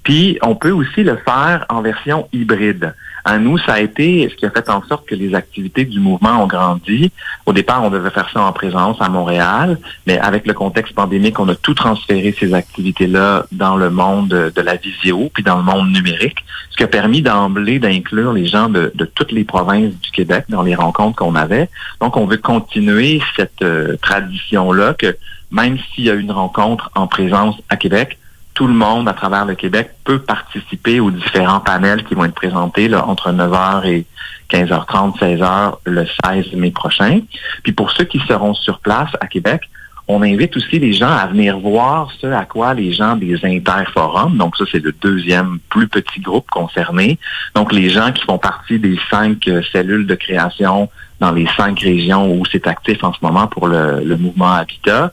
D: Puis, on peut aussi le faire en version hybride. À nous, ça a été ce qui a fait en sorte que les activités du mouvement ont grandi. Au départ, on devait faire ça en présence à Montréal, mais avec le contexte pandémique, on a tout transféré ces activités-là dans le monde de la visio, puis dans le monde numérique, ce qui a permis d'emblée d'inclure les gens de toutes les provinces du Québec dans les rencontres qu'on avait. Donc, on veut continuer cette tradition-là que même s'il y a une rencontre en présence à Québec, tout le monde à travers le Québec peut participer aux différents panels qui vont être présentés là, entre 9h et 15h30, 16h le 16 mai prochain. Puis pour ceux qui seront sur place à Québec, on invite aussi les gens à venir voir ce à quoi les gens des interforums, donc ça c'est le deuxième plus petit groupe concerné, donc les gens qui font partie des 5 cellules de création dans les 5 régions où c'est actif en ce moment pour le mouvement Habitat,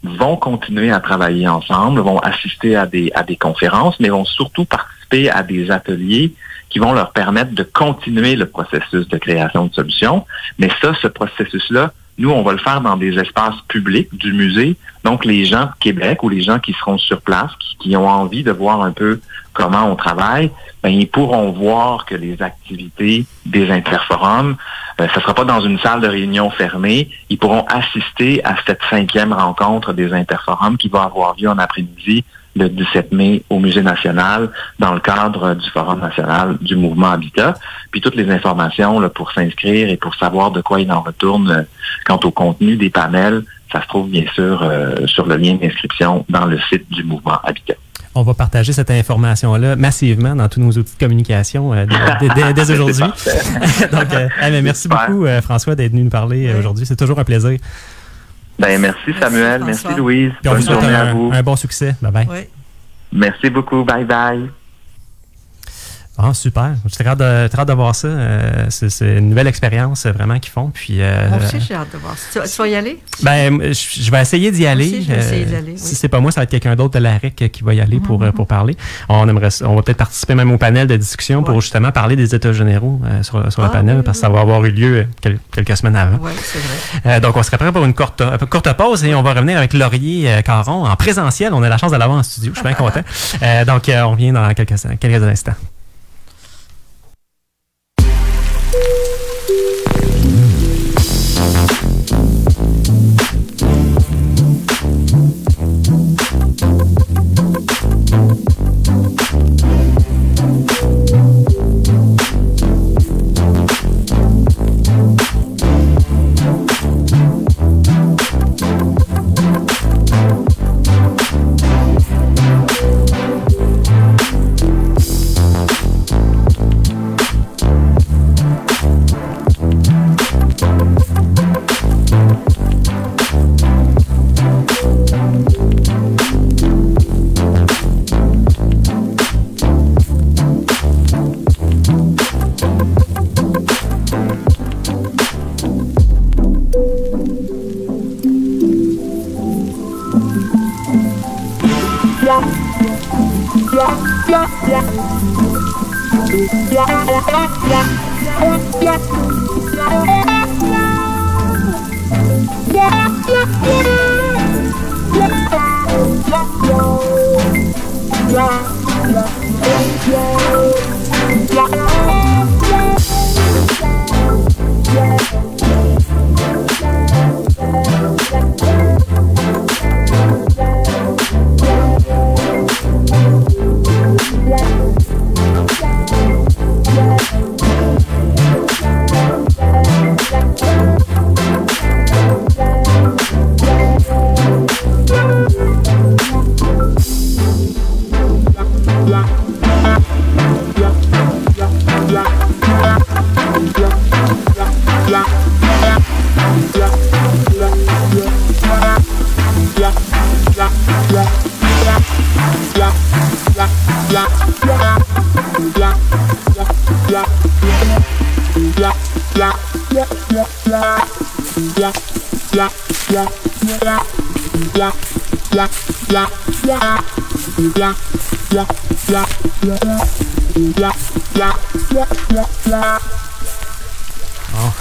D: vont continuer à travailler ensemble, vont assister à des conférences, mais vont surtout participer à des ateliers qui vont leur permettre de continuer le processus de création de solutions. Mais ça, ce processus-là, nous, on va le faire dans des espaces publics du musée. Donc, les gens de Québec ou les gens qui seront sur place, qui ont envie de voir un peu comment on travaille, ben, ils pourront voir que les activités des interforums, ça sera pas dans une salle de réunion fermée. Ils pourront assister à cette 5e rencontre des interforums qui va avoir lieu en après-midi le 17 mai au Musée national dans le cadre du Forum national du mouvement Habitat. Puis toutes les informations là, pour s'inscrire et pour savoir de quoi il en retourne quant au contenu des panels, ça se trouve bien sûr sur le lien d'inscription dans le site du mouvement Habitat.
B: On va partager cette information-là massivement dans tous nos outils de communication dès aujourd'hui. Donc, merci beaucoup, François, d'être venu nous parler aujourd'hui. C'est toujours un plaisir.
D: Merci Samuel, merci Louise.
B: Bonne journée à vous. Un bon succès. Bye-bye.
C: Oui.
D: Merci beaucoup. Bye-bye.
B: Ah, super. J'ai très hâte de voir ça. C'est une nouvelle expérience vraiment qu'ils font. Puis,
C: moi aussi, j'ai hâte de voir ça. Tu vas y aller?
B: Je vais essayer d'y aller.
C: Aussi, je vais essayer d'y aller.
B: Si c'est pas moi, ça va être quelqu'un d'autre de la REC qui va y aller pour parler. On va peut-être participer même au panel de discussion pour justement parler des États généraux sur le panel parce que ça va avoir eu lieu quelques semaines avant.
C: Oui, c'est vrai.
B: Donc, on serait prêt pour une courte pause et on va revenir avec Laurier Caron en présentiel. On a la chance de l'avoir en studio. Je suis bien content. Donc, on revient dans quelques instants.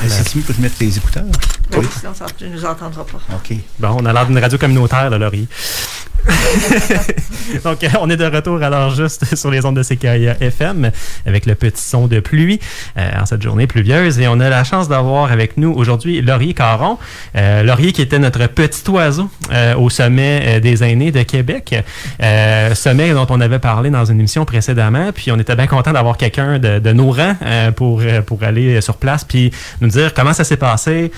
E: C'est mieux que je mette les écouteurs?
C: Oui, sinon tu ne nous entendras pas.
E: OK.
B: Bon, on a l'air d'une radio communautaire, là, Laurier. Donc, on est de retour alors juste sur les ondes de CKIA FM avec le petit son de pluie en cette journée pluvieuse. Et on a la chance d'avoir avec nous aujourd'hui Laurier Caron. Laurier qui était notre petit oiseau au sommet des aînés de Québec. Sommet dont on avait parlé dans une émission précédemment. Puis on était bien content d'avoir quelqu'un de nos rangs pour aller sur place puis nous dire comment ça s'est passé.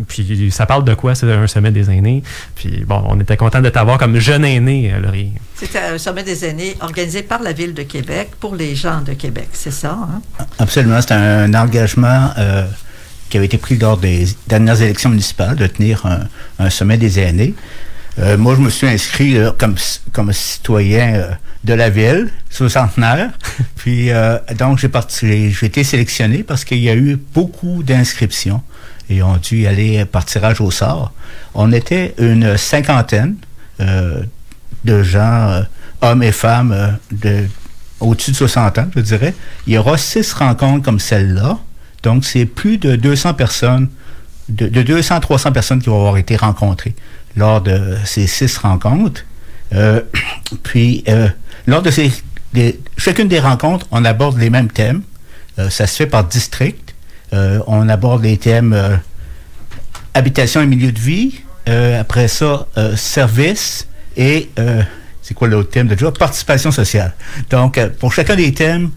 B: Puis ça parle de quoi? C'est un sommet des aînés. Puis bon, on était content de t'avoir comme jeune aîné, Laurier.
C: C'était un sommet des aînés organisé par la Ville de Québec pour les gens de Québec, c'est ça? Hein?
E: Absolument. C'est un engagement qui avait été pris lors des dernières élections municipales de tenir un sommet des aînés. Moi, je me suis inscrit comme citoyen de la ville, soixantenaire. Puis donc, j'ai été sélectionné parce qu'il y a eu beaucoup d'inscriptions. Et on a dû aller par tirage au sort. On était une cinquantaine de gens, hommes et femmes, au-dessus de 60 ans, je dirais. Il y aura 6 rencontres comme celle-là. Donc, c'est plus de 200 personnes, de 200 à 300 personnes qui vont avoir été rencontrées lors de ces 6 rencontres. Puis, lors de chacune des rencontres, on aborde les mêmes thèmes. Ça se fait par district. On aborde les thèmes habitation et milieu de vie. Après ça, service et c'est quoi l'autre thème déjà? Participation sociale. Donc, pour chacun des thèmes,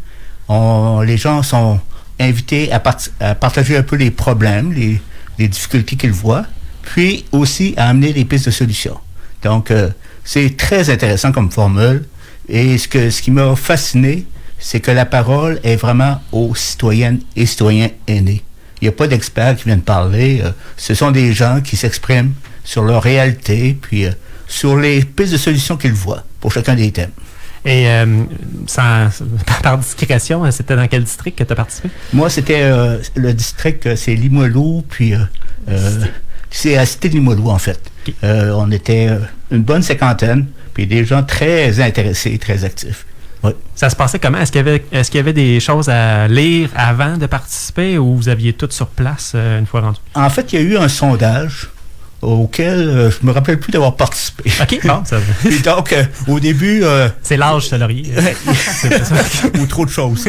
E: les gens sont invités à partager un peu les problèmes, les difficultés qu'ils voient, puis aussi à amener des pistes de solutions. Donc, c'est très intéressant comme formule. Et ce qui m'a fasciné, c'est que la parole est vraiment aux citoyennes et citoyens aînés. Il n'y a pas d'experts qui viennent parler. Ce sont des gens qui s'expriment sur leur réalité, puis sur les pistes de solutions qu'ils voient pour chacun des thèmes.
B: Et par discrétion, c'était dans quel district que tu as participé?
E: Moi, c'était le district, c'est Limoilou, puis c'est à Cité de Limoilou, en fait. Okay. On était une bonne cinquantaine, puis des gens très intéressés, très actifs. Oui.
B: Ça se passait comment? Est-ce qu'il y avait des choses à lire avant de participer ou vous aviez tout sur place une fois rendu?
E: En fait, il y a eu un sondage auquel je me rappelle plus d'avoir participé.
B: OK, bon, ça va.
E: Et donc, au début...
B: c'est l'âge, ça, Laurier.
E: Ou trop de choses.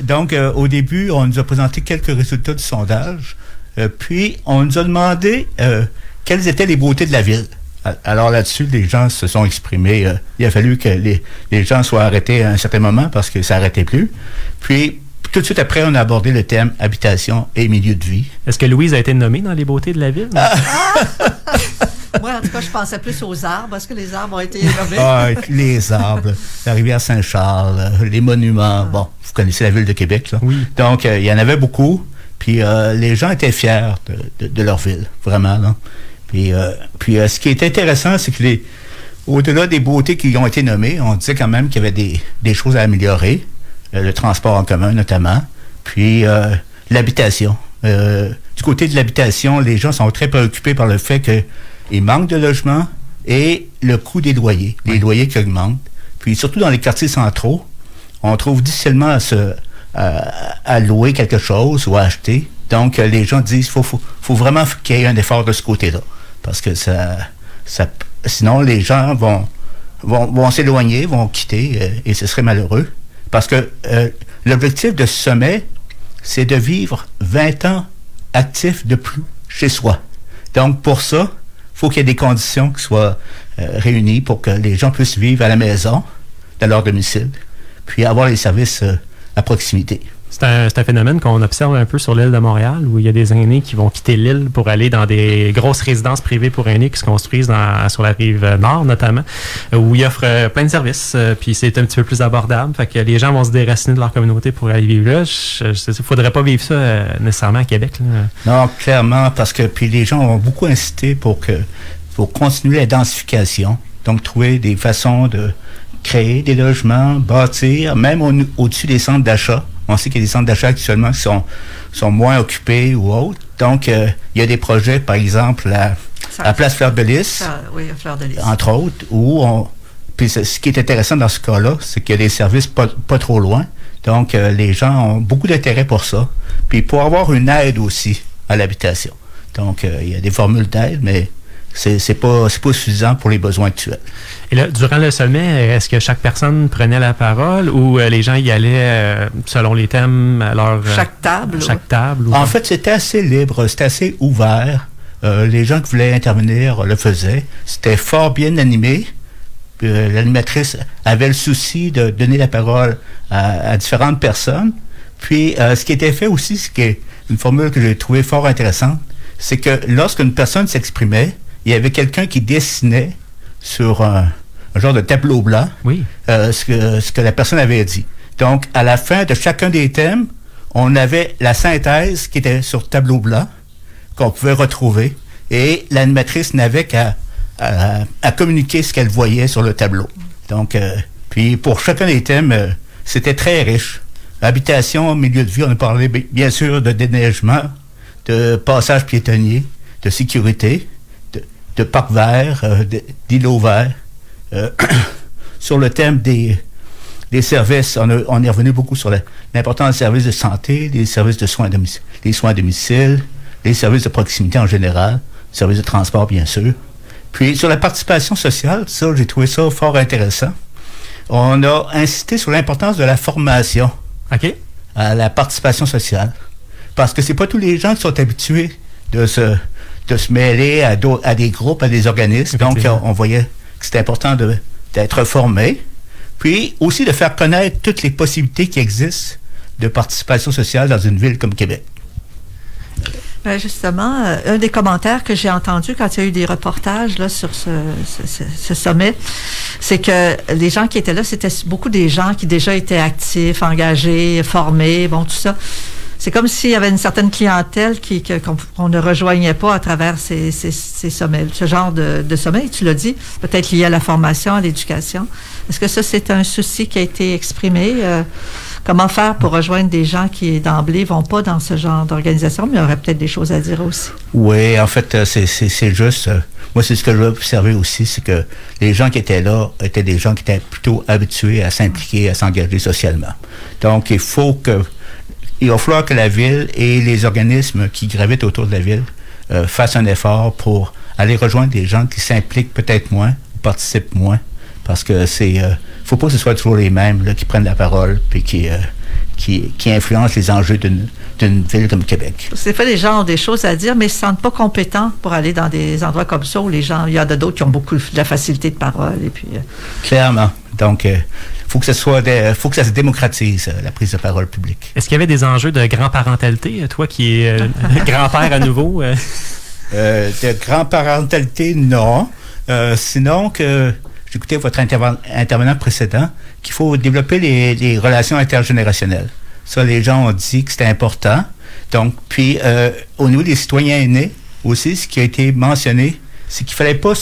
E: Donc, au début, on nous a présenté quelques résultats du sondage. Puis, on nous a demandé quelles étaient les beautés de la ville. Alors là-dessus, les gens se sont exprimés. Il a fallu que les gens soient arrêtés à un certain moment parce que ça n'arrêtait plus. Puis, tout de suite après, on a abordé le thème habitation et milieu de vie.
B: Est-ce que Louise a été nommée dans les beautés de la ville?
C: Moi, en tout cas, je pensais plus aux arbres. Est-ce que les arbres ont été nommés?
E: Les arbres, la rivière Saint-Charles, les monuments. Bon, vous connaissez la ville de Québec, là.
B: Oui.
E: Donc, il y en avait beaucoup. Puis, les gens étaient fiers de leur ville, vraiment, là. Puis, ce qui est intéressant, c'est que au-delà des beautés qui ont été nommées, on disait quand même qu'il y avait des choses à améliorer. Le transport en commun, notamment. Puis, l'habitation. Du côté de l'habitation, les gens sont très préoccupés par le fait qu'il manque de logements et le coût des loyers. Les loyers qui augmentent. Puis, surtout dans les quartiers centraux, on trouve difficilement à louer quelque chose ou à acheter. Donc, les gens disent qu'il faut vraiment qu'il y ait un effort de ce côté-là. Parce que sinon, les gens vont s'éloigner, vont quitter et ce serait malheureux. Parce que l'objectif de ce sommet, c'est de vivre 20 ans actifs de plus chez soi. Donc, pour ça, il faut qu'il y ait des conditions qui soient réunies pour que les gens puissent vivre à la maison, dans leur domicile, puis avoir les services à proximité.
B: C'est un phénomène qu'on observe un peu sur l'île de Montréal, où il y a des aînés qui vont quitter l'île pour aller dans des grosses résidences privées pour aînés qui se construisent sur la rive nord, notamment, où ils offrent plein de services, puis c'est un petit peu plus abordable. Fait que les gens vont se déraciner de leur communauté pour aller vivre là. Il ne faudrait pas vivre ça nécessairement à Québec, là.
E: Non, clairement, parce que puis les gens ont beaucoup incité pour continuer la densification, donc trouver des façons de créer des logements, bâtir, même au-dessus des centres d'achat. On sait qu'il y a des centres d'achat actuellement qui sont moins occupés ou autres. Donc, il y a des projets, par exemple, à Place Fleur de Lys.
C: Oui, à Fleur de Lys.
E: Entre autres, puis ce qui est intéressant dans ce cas-là, c'est qu'il y a des services pas trop loin. Donc, les gens ont beaucoup d'intérêt pour ça. Puis, pour avoir une aide aussi à l'habitation. Donc, il y a des formules d'aide, mais c'est pas suffisant pour les besoins actuels.
B: Et là, durant le sommet, est-ce que chaque personne prenait la parole ou les gens y allaient selon les thèmes à leur...
C: Chaque table?
E: En fait, c'était assez libre, c'était assez ouvert. Les gens qui voulaient intervenir le faisaient. C'était fort bien animé. L'animatrice avait le souci de donner la parole à différentes personnes. Puis, ce qui était fait aussi, c'est une formule que j'ai trouvée fort intéressante, c'est que lorsqu'une personne s'exprimait, il y avait quelqu'un qui dessinait sur un genre de tableau blanc ce que la personne avait dit. Donc, à la fin de chacun des thèmes, on avait la synthèse qui était sur tableau blanc, qu'on pouvait retrouver, et l'animatrice n'avait qu'à communiquer ce qu'elle voyait sur le tableau. Donc, puis pour chacun des thèmes, c'était très riche. Habitation, milieu de vie, on a parlé bien sûr de déneigement, de passage piétonnier, de sécurité, de parcs verts, d'îlots verts. Sur le thème des services, on est revenu beaucoup sur l'importance des services de santé, des services de soins à domicile, les services de proximité en général, services de transport, bien sûr. Puis, sur la participation sociale, ça, j'ai trouvé ça fort intéressant. On a insisté sur l'importance de la formation à la participation sociale. Parce que c'est pas tous les gens qui sont habitués de se mêler à des groupes, à des organismes. Donc, on voyait que c'était important d'être formé. Puis, aussi de faire connaître toutes les possibilités qui existent de participation sociale dans une ville comme Québec.
C: Justement, un des commentaires que j'ai entendu quand il y a eu des reportages là, sur ce sommet, c'est que les gens qui étaient là, c'était beaucoup des gens qui déjà étaient actifs, engagés, formés, bon, tout ça. c'est comme s'il y avait une certaine clientèle qu'on ne rejoignait pas à travers ces sommets, ce genre de sommet. Tu l'as dit, peut-être lié à la formation, à l'éducation. Est-ce que ça, c'est un souci qui a été exprimé? Comment faire pour rejoindre des gens qui, d'emblée, vont pas dans ce genre d'organisation, mais il y aurait peut-être des choses à dire aussi?
E: Oui, en fait, c'est juste... moi, c'est ce que j'ai observé aussi, c'est que les gens qui étaient là étaient des gens qui étaient plutôt habitués à s'impliquer, à s'engager socialement. Donc, il va falloir que la Ville et les organismes qui gravitent autour de la Ville fassent un effort pour aller rejoindre des gens qui s'impliquent peut-être moins, ou participent moins, parce que faut pas que ce soit toujours les mêmes là, qui prennent la parole puis qui influencent les enjeux d'une ville comme Québec.
C: C'est fait, les gens ont des choses à dire, mais ils ne se sentent pas compétents pour aller dans des endroits comme ça où il y en a d'autres qui ont beaucoup de la facilité de parole. Et puis,
E: clairement. Donc, faut que ça se démocratise, la prise de parole publique.
B: Est-ce qu'il y avait des enjeux de grand-parentalité, toi qui es grand-père à nouveau?
E: De grand-parentalité, non. Sinon que... J'écoutais votre intervenant précédent, qu'il faut développer les relations intergénérationnelles. Ça, les gens ont dit que c'était important. Donc, puis, au niveau des citoyens aînés, aussi, ce qui a été mentionné, c'est qu'il ne fallait pas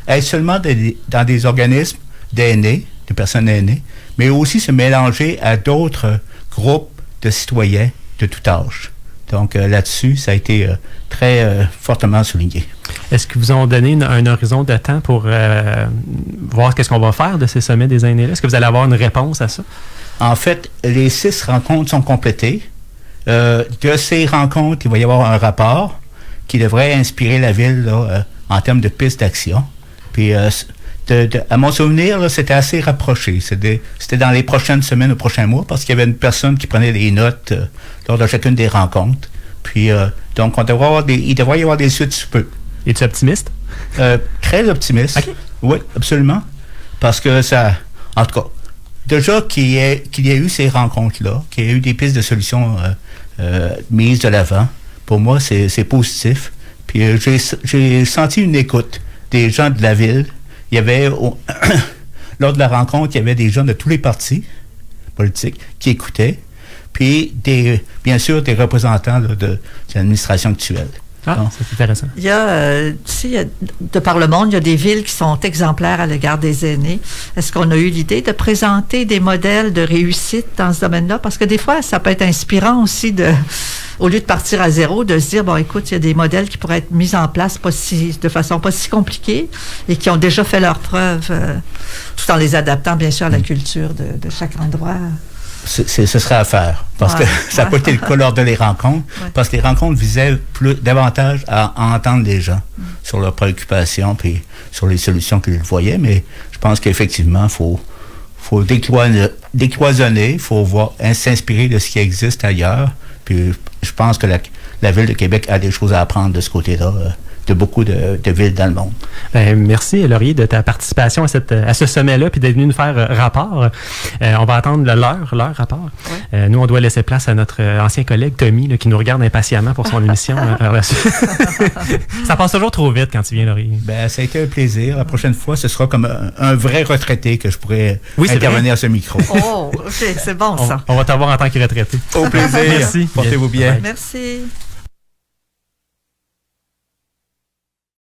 E: être seulement dans des organismes d'aînés, de personnes aînées, mais aussi se mélanger à d'autres groupes de citoyens de tout âge. Donc, là-dessus, ça a été très fortement souligné.
B: Est-ce qu'ils vous ont donné un horizon de temps pour voir qu'est-ce qu'on va faire de ces sommets des aînés-là? Est-ce que vous allez avoir une réponse à ça?
E: En fait, les 6 rencontres sont complétées. De ces rencontres, il va y avoir un rapport qui devrait inspirer la Ville là, en termes de pistes d'action. Puis, à mon souvenir, là, c'était assez rapproché. C'était dans les prochaines semaines ou prochains mois parce qu'il y avait une personne qui prenait des notes lors de chacune des rencontres. Puis, donc, il devrait y avoir des suites sous peu.
B: Es-tu optimiste?
E: Très optimiste.
B: Okay.
E: Oui, absolument. Parce que ça... En tout cas, déjà qu'il y ait eu ces rencontres-là, qu'il y ait eu des pistes de solutions mises de l'avant, pour moi, c'est positif. Puis j'ai senti une écoute des gens de la Ville. Il y avait... lors de la rencontre, il y avait des gens de tous les partis politiques qui écoutaient. Puis, bien sûr, des représentants là, de l'administration actuelle.
B: Ah, c'est intéressant.
C: Il y a, de par le monde, il y a des villes qui sont exemplaires à l'égard des aînés. Est-ce qu'on a eu l'idée de présenter des modèles de réussite dans ce domaine-là? Parce que des fois, ça peut être inspirant aussi au lieu de partir à zéro, de se dire, bon, écoute, il y a des modèles qui pourraient être mis en place de façon pas si compliquée et qui ont déjà fait leurs preuves, tout en les adaptant, bien sûr, à la culture de chaque endroit.
E: Ce serait à faire, parce que ça n'a pas été le cas lors de les rencontres, parce que les rencontres visaient davantage à entendre les gens sur leurs préoccupations puis sur les solutions qu'ils voyaient, mais je pense qu'effectivement, il faut décloisonner, il faut s'inspirer de ce qui existe ailleurs, puis je pense que la Ville de Québec a des choses à apprendre de ce côté-là, de beaucoup de villes dans le monde.
B: Merci, Laurier, de ta participation à ce sommet-là, puis d'être venu nous faire rapport. On va attendre leur rapport. Ouais. Nous, on doit laisser place à notre ancien collègue Tommy, là, qui nous regarde impatiemment pour son émission. Ça passe toujours trop vite quand tu viens, Laurier.
E: Ça a été un plaisir. La prochaine fois, ce sera comme un vrai retraité que je pourrais intervenir à ce micro.
C: Oh, OK, c'est bon, ça.
B: On va t'avoir en tant que retraité.
E: Au plaisir.
B: Merci.
E: Portez-vous bien.
C: Merci.